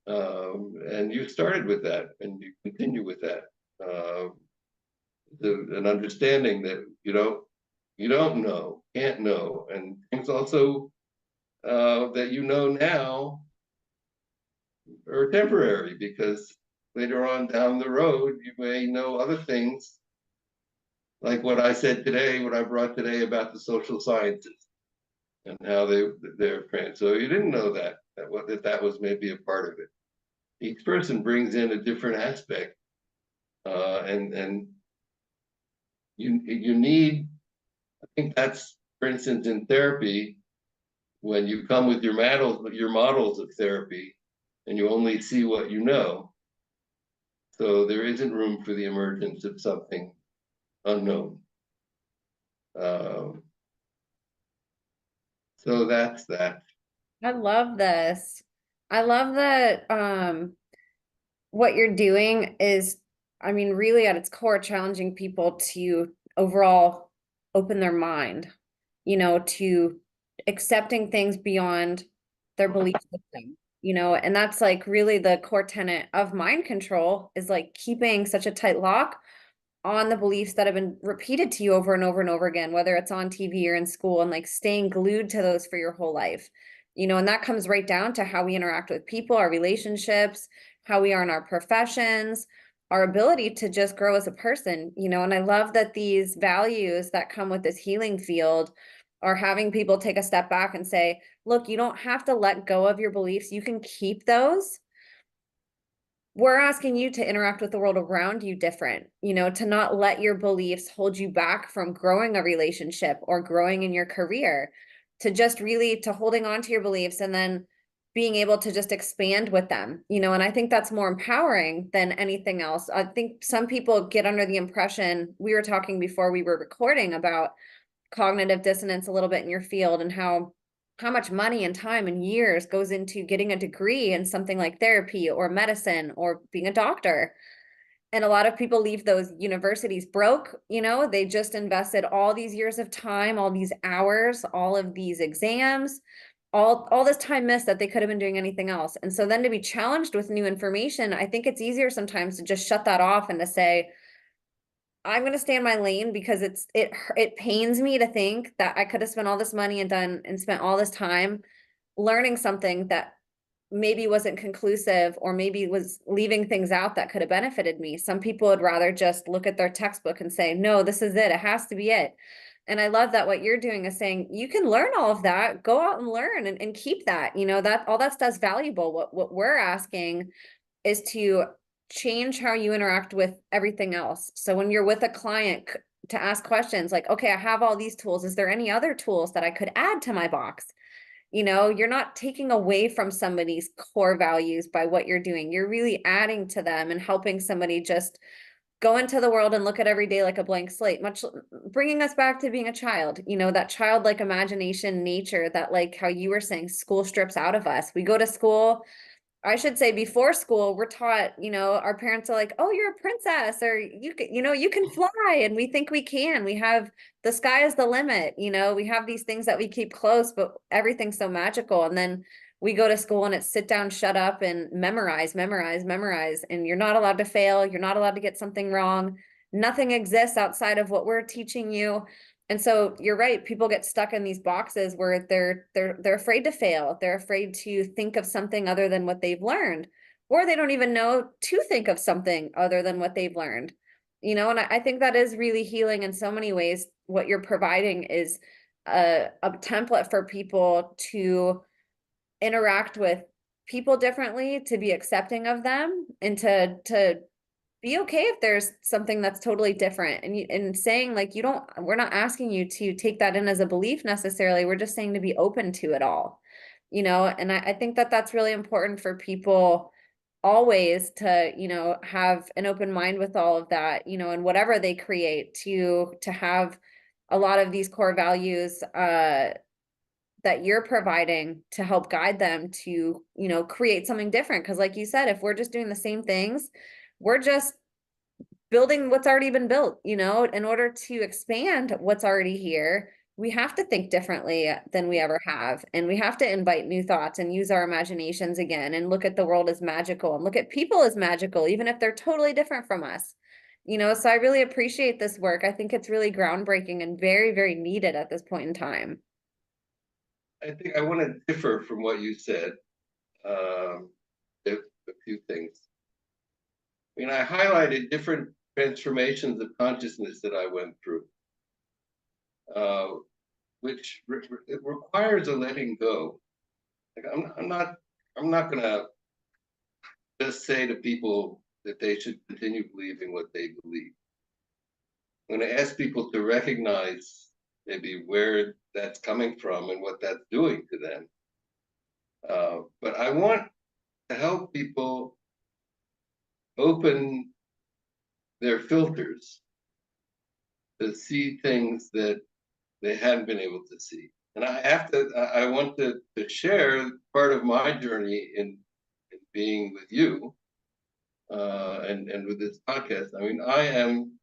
And you started with that, and you continue with that. An understanding that you don't know, can't know, and things also that you know now are temporary, because later on down the road you may know other things, like what I said today, what I brought today about the social sciences and how they're trained. So you didn't know that was maybe a part of it. Each person brings in a different aspect, and you need. I think that's, for instance, in therapy, when you come with your models of therapy, and you only see what you know. So there isn't room for the emergence of something unknown. Um, so that's that. I love this. I love that what you're doing is, I mean, really at its core, challenging people to overall open their mind, to accepting things beyond their belief system, and that's like really the core tenet of mind control, is like keeping such a tight lock on the beliefs that have been repeated to you over and over and over again, whether it's on TV or in school, and like staying glued to those for your whole life. And that comes right down to how we interact with people, our relationships, how we are in our professions, our ability to just grow as a person, and I love that these values that come with this healing field are having people take a step back and say, look, you don't have to let go of your beliefs. You can keep those. We're asking you to interact with the world around you different, to not let your beliefs hold you back from growing a relationship or growing in your career, to just really to holding on to your beliefs and then being able to just expand with them, and I think that's more empowering than anything else. I think some people get under the impression, we were talking before we were recording about cognitive dissonance a little bit in your field, and how much money and time and years goes into getting a degree in something like therapy or medicine or being a doctor. And a lot of people leave those universities broke, they just invested all these years of time, all these hours, all of these exams, all this time missed that they could have been doing anything else. And so then to be challenged with new information, I think it's easier sometimes to just shut that off and to say, I'm going to stay in my lane, because it pains me to think that I could have spent all this money and spent all this time learning something that maybe wasn't conclusive, or maybe was leaving things out that could have benefited me. Some people would rather just look at their textbook and say, no, this is it. It has to be it. And I love that what you're doing is saying, you can learn all of that, go out and learn and keep that, that all that stuff's valuable. What we're asking is to change how you interact with everything else. So when you're with a client, to ask questions like, okay, I have all these tools. Is there any other tools that I could add to my box? You're not taking away from somebody's core values by what you're doing. You're really adding to them and helping somebody just go into the world and look at every day like a blank slate, much bringing us back to being a child, that childlike imagination nature that, like how you were saying, school strips out of us. We go to school, I should say before school, we're taught, our parents are like, oh, you're a princess, or you can fly. And we think we can. We have the sky is the limit. We have these things that we keep close, but everything's so magical. And then we go to school and it's sit down, shut up, and memorize, memorize, memorize. And you're not allowed to fail. You're not allowed to get something wrong. Nothing exists outside of what we're teaching you. And so you're right, people get stuck in these boxes where they're afraid to fail. They're afraid to think of something other than what they've learned, or they don't even know to think of something other than what they've learned. And I think that is really healing in so many ways. What you're providing is a template for people to interact with people differently, to be accepting of them, and to be okay if there's something that's totally different, and saying like, we're not asking you to take that in as a belief necessarily. We're just saying to be open to it all, and I think that that's really important for people always, to, have an open mind with all of that, and whatever they create, to have a lot of these core values, that you're providing to help guide them to, create something different. Because like you said, if we're just doing the same things, we're just building what's already been built, in order to expand what's already here. we have to think differently than we ever have. And we have to invite new thoughts and use our imaginations again and look at the world as magical and look at people as magical, even if they're totally different from us. So I really appreciate this work. I think it's really groundbreaking and very, very needed at this point in time. I think I want to differ from what you said. Um, a few things. I mean, I highlighted different transformations of consciousness that I went through, uh, which it requires a letting go. Like I'm not gonna just say to people that they should continue believing what they believe. I'm gonna ask people to recognize maybe where that's coming from and what that's doing to them. But I want to help people open their filters to see things that they hadn't been able to see. And I want to share part of my journey in being with you and with this podcast. I mean, I am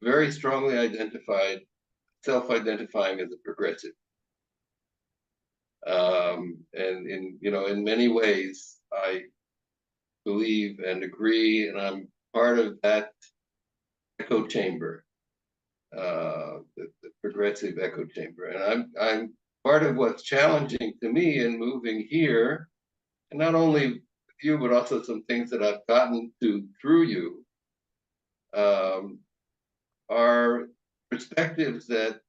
very strongly self-identifying as a progressive. And in many ways, I believe and agree, and I'm part of that echo chamber, the progressive echo chamber. And I'm part of what's challenging to me in moving here, and not only with you, but also some things that I've gotten to through you, are perspectives that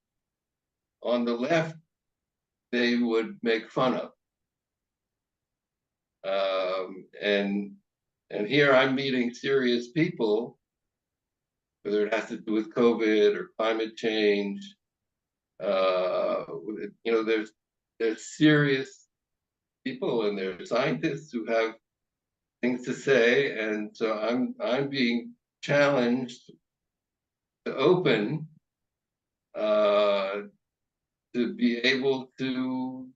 on the left they would make fun of. And here I'm meeting serious people, whether it has to do with COVID or climate change. There's serious people and there's scientists who have things to say, and so I'm being challenged to open, to be able to,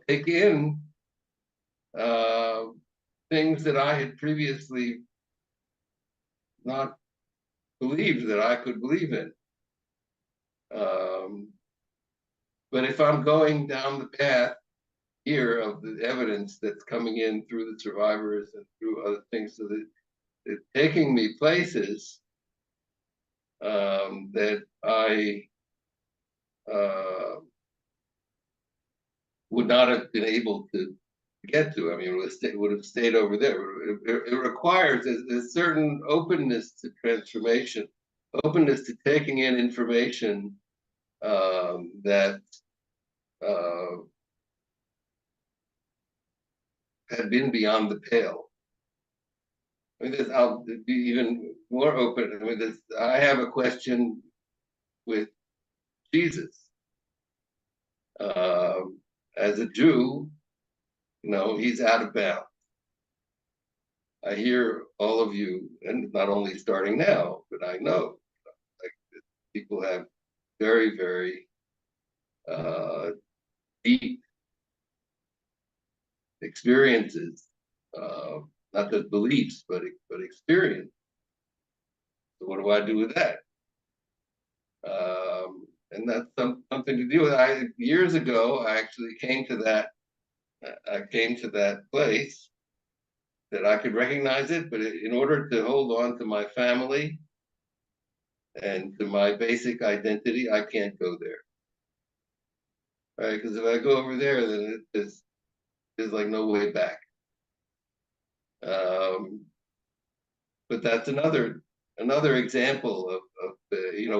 take in things that I had previously not believed that I could believe in. But if I'm going down the path here of the evidence that's coming in through the survivors and through other things, so that it's taking me places that I would not have been able to get to. I mean, it would have stayed over there. It requires a certain openness to transformation, openness to taking in information that had been beyond the pale. I mean, I'll be even more open. I mean, I have a question with Jesus. As a Jew, he's out of bounds. I hear all of you, and not only starting now, but I know like people have very, very deep experiences, not just beliefs, but experience. So what do I do with that? And that's something to do with. Years ago, I actually came to that. I came to that place that I could recognize it, but in order to hold on to my family and to my basic identity, I can't go there. Right? Because if I go over there, then there's like no way back. But that's another example of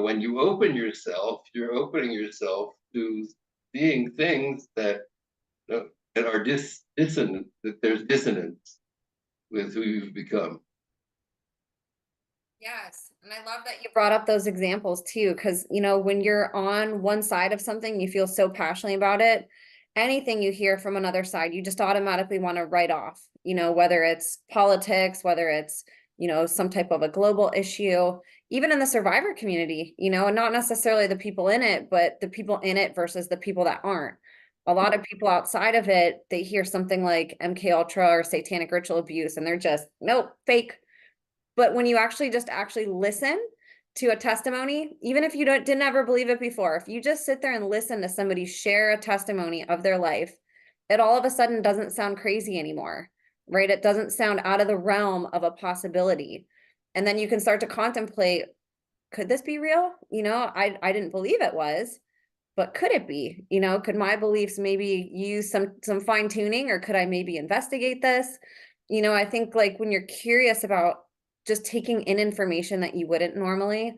when you open yourself, you're opening yourself to seeing things that are dissonant, that there's dissonance with who you've become. Yes. And I love that you brought up those examples too, because, when you're on one side of something, you feel so passionately about it. Anything you hear from another side, you just automatically want to write off, whether it's politics, whether it's, some type of a global issue, even in the survivor community, and not necessarily the people in it, but the people in it versus the people that aren't. A lot of people outside of it, they hear something like MK Ultra or satanic ritual abuse, and they're just, nope, fake. But when you actually listen to a testimony, even if you didn't ever believe it before, if you just sit there and listen to somebody share a testimony of their life, it all of a sudden doesn't sound crazy anymore, right? It doesn't sound out of the realm of a possibility. And then you can start to contemplate, could this be real? I didn't believe it was, but could it be? Could my beliefs maybe use some fine tuning, or could I maybe investigate this? I think like when you're curious about just taking in information that you wouldn't normally,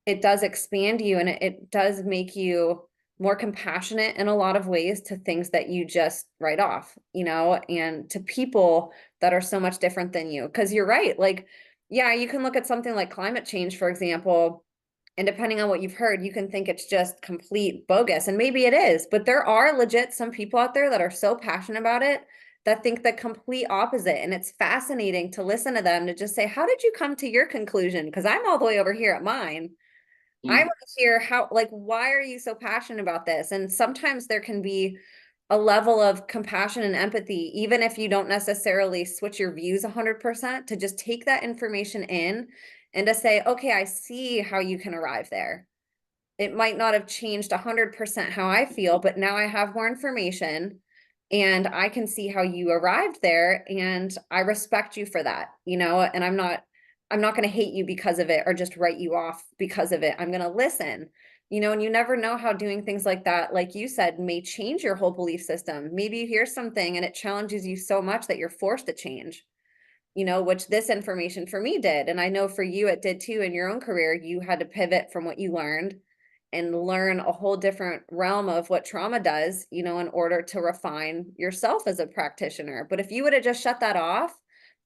it does expand you, and it does make you more compassionate in a lot of ways to things that you just write off, and to people that are so much different than you. Because you're right, like, yeah, you can look at something like climate change, for example, and depending on what you've heard, you can think it's just complete bogus, and maybe it is, but there are legit some people out there that are so passionate about it that think the complete opposite. And it's fascinating to listen to them to just say, how did you come to your conclusion? Because I'm all the way over here at mine. I Mm. want to hear how, like, why are you so passionate about this? And sometimes there can be a level of compassion and empathy, even if you don't necessarily switch your views 100%, to just take that information in and to say, okay, I see how you can arrive there. It might not have changed 100% how I feel, but now I have more information and I can see how you arrived there, and I respect you for that, and I'm not going to hate you because of it or just write you off because of it. I'm going to listen, and you never know how doing things like that, like you said, may change your whole belief system. Maybe you hear something and it challenges you so much that you're forced to change, which this information for me did. And I know for you, it did too. In your own career, you had to pivot from what you learned and learn a whole different realm of what trauma does, in order to refine yourself as a practitioner. But if you would have just shut that off,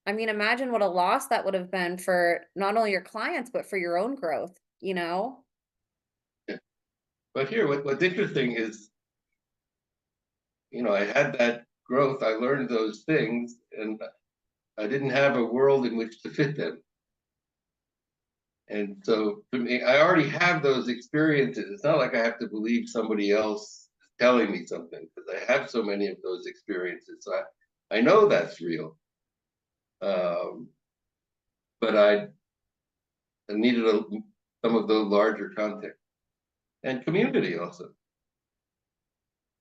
I mean, imagine what a loss that would have been for not only your clients, but for your own growth. Yeah. But here, what's interesting is, I had that growth, I learned those things, and I didn't have a world in which to fit them. And so for me, I already have those experiences. It's not like I have to believe somebody else telling me something, because I have so many of those experiences. So I know that's real. Um, but I needed some of the larger context and community also.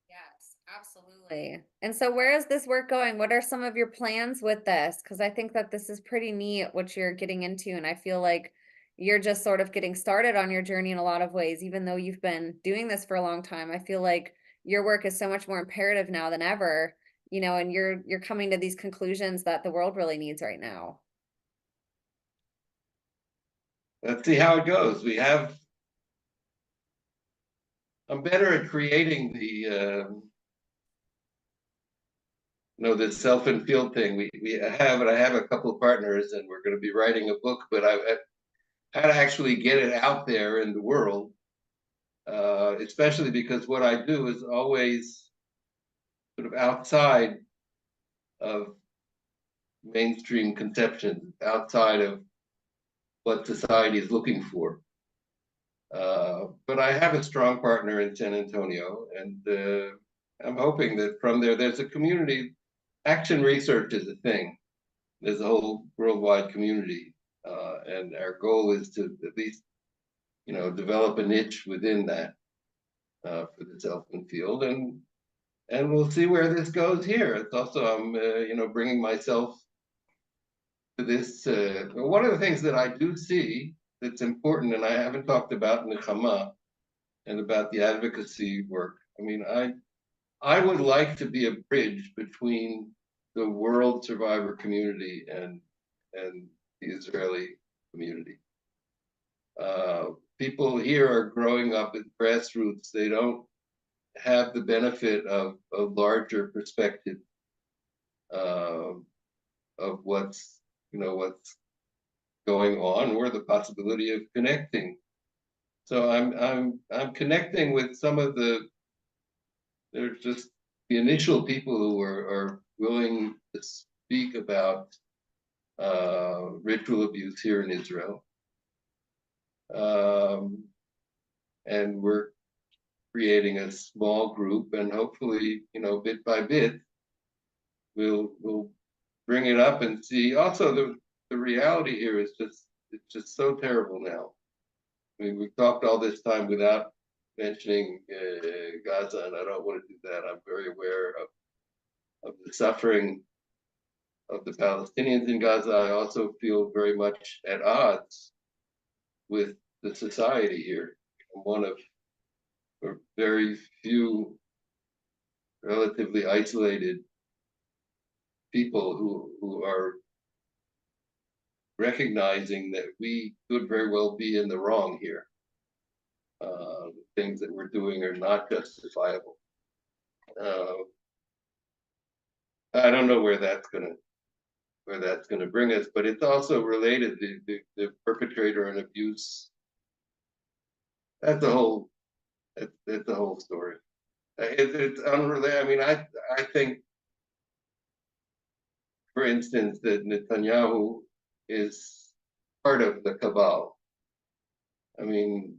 Yes, absolutely. And so where is this work going? What are some of your plans with this? Because I think that this is pretty neat what you're getting into. And I feel like you're just sort of getting started on your journey in a lot of ways, even though you've been doing this for a long time. I feel like your work is so much more imperative now than ever, and you're coming to these conclusions that the world really needs right now. Let's see how it goes. I'm better at creating the self and field thing. I have a couple of partners, and we're going to be writing a book, but how to actually get it out there in the world, especially because what I do is always sort of outside of mainstream conceptions, outside of what society is looking for. But I have a strong partner in San Antonio, and I'm hoping that from there's a community. Action research is a thing. There's a whole worldwide community, and our goal is to at least, develop a niche within that for the self-help field, and we'll see where this goes here. It's also I'm bringing myself to this. One of the things that I do see that's important, and I haven't talked about Nechama and about the advocacy work. I mean, I would like to be a bridge between the world survivor community and the Israeli community. People here are growing up at grassroots. They don't have the benefit of a larger perspective of what's going on, or the possibility of connecting. So I'm connecting with some of there's just the initial people who are willing to speak about ritual abuse here in Israel. And we're creating a small group, and hopefully, bit by bit, we'll bring it up and see. Also, the reality here is it's just so terrible now. I mean, we've talked all this time without mentioning Gaza, and I don't want to do that. I'm very aware of the suffering of the Palestinians in Gaza. I also feel very much at odds with the society here. I'm one of very few relatively isolated people who are recognizing that we could very well be in the wrong here. Things that we're doing are not justifiable. I don't know where that's gonna bring us, but it's also related to the perpetrator and abuse. That's the whole that's the whole story. It's unrelated. I mean, I think, for instance, that Netanyahu is part of the cabal. I mean,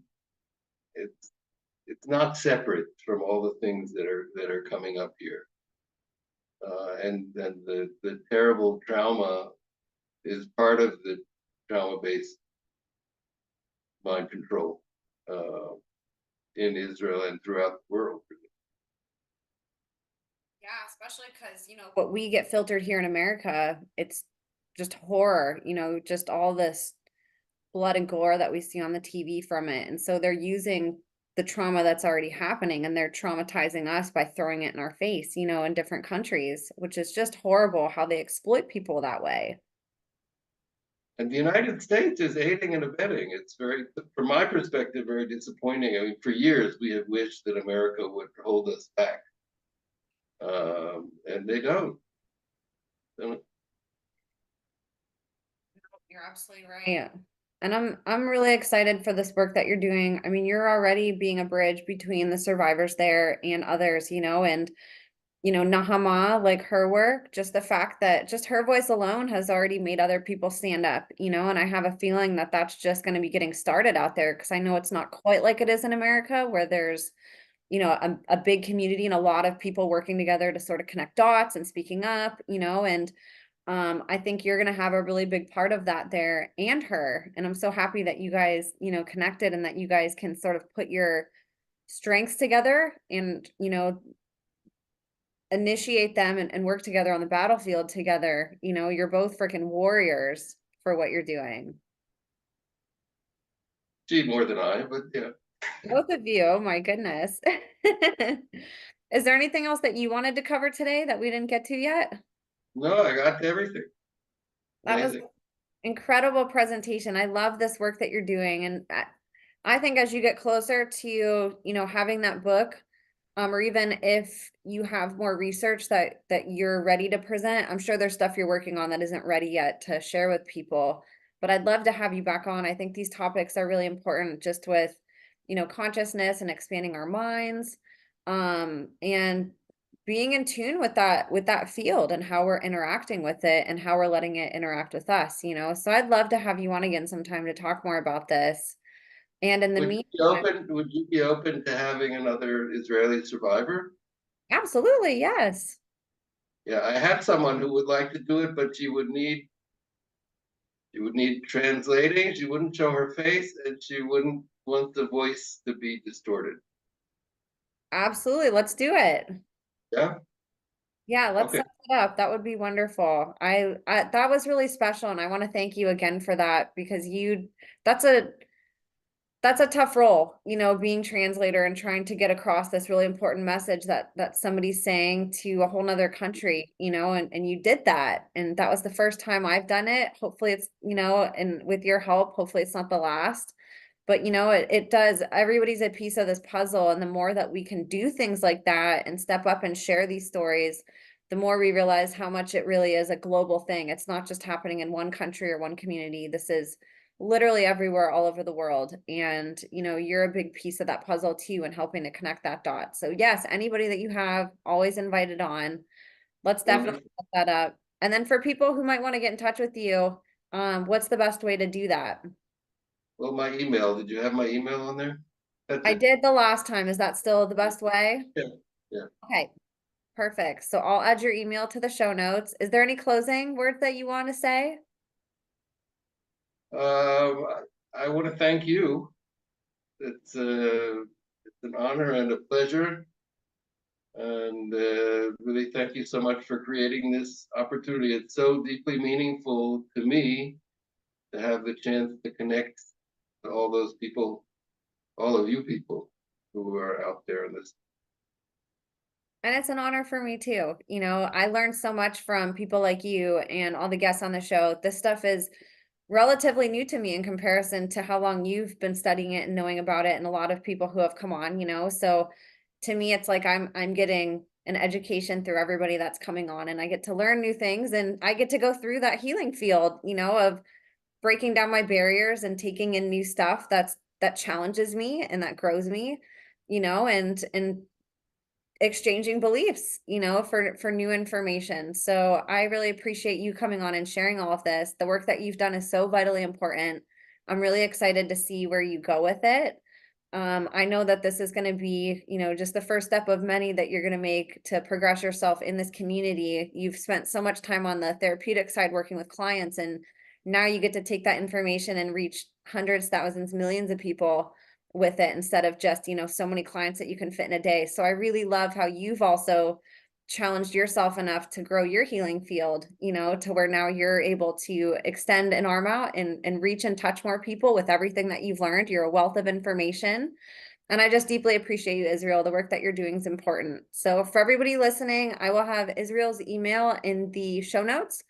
it's not separate from all the things that are coming up here. And then the terrible trauma is part of the trauma-based mind control in Israel and throughout the world. Yeah, especially because, what we get filtered here in America, it's just horror, just all this blood and gore that we see on the TV from it. And so they're using the trauma that's already happening and they're traumatizing us by throwing it in our face, in different countries, which is just horrible how they exploit people that way. And the United States is aiding and abetting. It's very, from my perspective, very disappointing. I mean, for years we have wished that America would hold us back, and they don't. You're absolutely right. Yeah. And I'm really excited for this work that you're doing. I mean, you're already being a bridge between the survivors there and others, and Nechama, like her work, just the fact that just her voice alone has already made other people stand up, and I have a feeling that that's just going to be getting started out there because I know it's not quite like it is in America where there's, a big community and a lot of people working together to sort of connect dots and speaking up, and I think you're going to have a really big part of that there and her. And I'm so happy that you guys, connected and that you guys can sort of put your strengths together and, initiate them and work together on the battlefield together. You're both freaking warriors for what you're doing. Gee, more than I, but yeah. Both of you, oh my goodness. Is there anything else that you wanted to cover today that we didn't get to yet? No, I got everything. That was Amazing. incredible presentation. I love this work that you're doing. And I think as you get closer to, having that book, or even if you have more research that you're ready to present, I'm sure there's stuff you're working on that isn't ready yet to share with people. But I'd love to have you back on. I think these topics are really important just with, consciousness and expanding our minds, and being in tune with that field and how we're interacting with it and how we're letting it interact with us, so I'd love to have you on again sometime to talk more about this. And in the meantime, Would you be open to having another Israeli survivor? absolutely, yes. Yeah, I have someone who would like to do it, but she would need translating. She wouldn't show her face, and she wouldn't want the voice to be distorted. Absolutely, let's do it. Yeah. Yeah, let's Okay. set it up. That would be wonderful. I that was really special, and I want to thank you again for that because that's a that's a tough role, being translator and trying to get across this really important message that somebody's saying to a whole nother country, and you did that. And that was the first time I've done it. Hopefully it's, and with your help, hopefully it's not the last. But it does, everybody's a piece of this puzzle. And the more that we can do things like that and step up and share these stories, the more we realize how much it really is a global thing. It's not just happening in one country or one community. This is literally everywhere all over the world. And, you're a big piece of that puzzle too and helping to connect that dot. So yes, anybody that you have always invited on, let's definitely Wonderful. set that up. And then for people who might want to get in touch with you, what's the best way to do that? Well, my email. Did you have my email on there? That's I it. did the last time. Is that still the best way? Yeah. Yeah. Okay, perfect. So I'll add your email to the show notes. Is there any closing words that you want to say? Um, I want to thank you it's an honor and a pleasure. And really thank you so much for creating this opportunity. It's so deeply meaningful to me to have the chance to connect to all those people, all of you people who are out there in this. And it's an honor for me too. I learned so much from people like you and all the guests on the show. This stuff is relatively new to me in comparison to how long you've been studying it and knowing about it, and a lot of people who have come on. So to me, it's like I'm getting an education through everybody that's coming on, and I get to learn new things, and I get to go through that healing field, of breaking down my barriers and taking in new stuff that challenges me and that grows me, and exchanging beliefs, for new information. So I really appreciate you coming on and sharing all of this. The work that you've done is so vitally important. I'm really excited to see where you go with it. I know that this is going to be, just the first step of many that you're going to make to progress yourself in this community. You've spent so much time on the therapeutic side working with clients, and now you get to take that information and reach hundreds, thousands, millions of people with it, instead of just, so many clients that you can fit in a day. So I really love how you've also challenged yourself enough to grow your healing field, to where now you're able to extend an arm out and reach and touch more people with everything that you've learned. You're a wealth of information. And I just deeply appreciate you, Israel. The work that you're doing is important. So for everybody listening, I will have Israel's email in the show notes.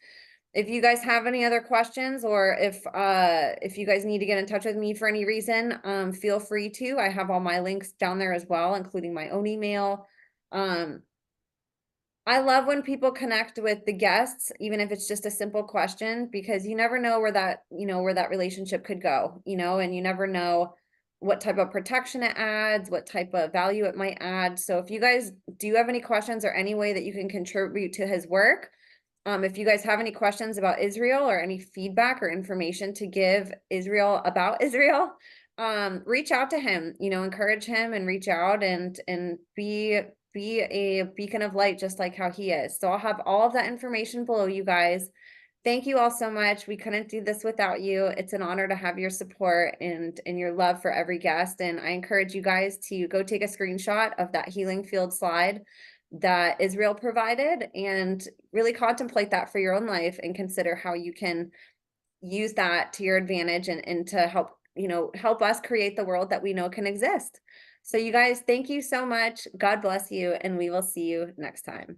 If you guys have any other questions, or if you guys need to get in touch with me for any reason, feel free to. I have all my links down there as well, including my own email. I love when people connect with the guests, even if it's just a simple question, because you never know where that relationship could go, and you never know what type of protection it adds, what type of value it might add. So if you guys do have any questions or any way that you can contribute to his work, if you guys have any questions about Israel or any feedback or information to give Israel about Israel, reach out to him, encourage him and reach out and be a beacon of light, just like how he is. So I'll have all of that information below, you guys. Thank you all so much. We couldn't do this without you. It's an honor to have your support and your love for every guest. And I encourage you guys to go take a screenshot of that healing field slide that Israel provided and really contemplate that for your own life, and consider how you can use that to your advantage, and to help us create the world that we know can exist. So you guys, thank you so much. God bless you, and we will see you next time.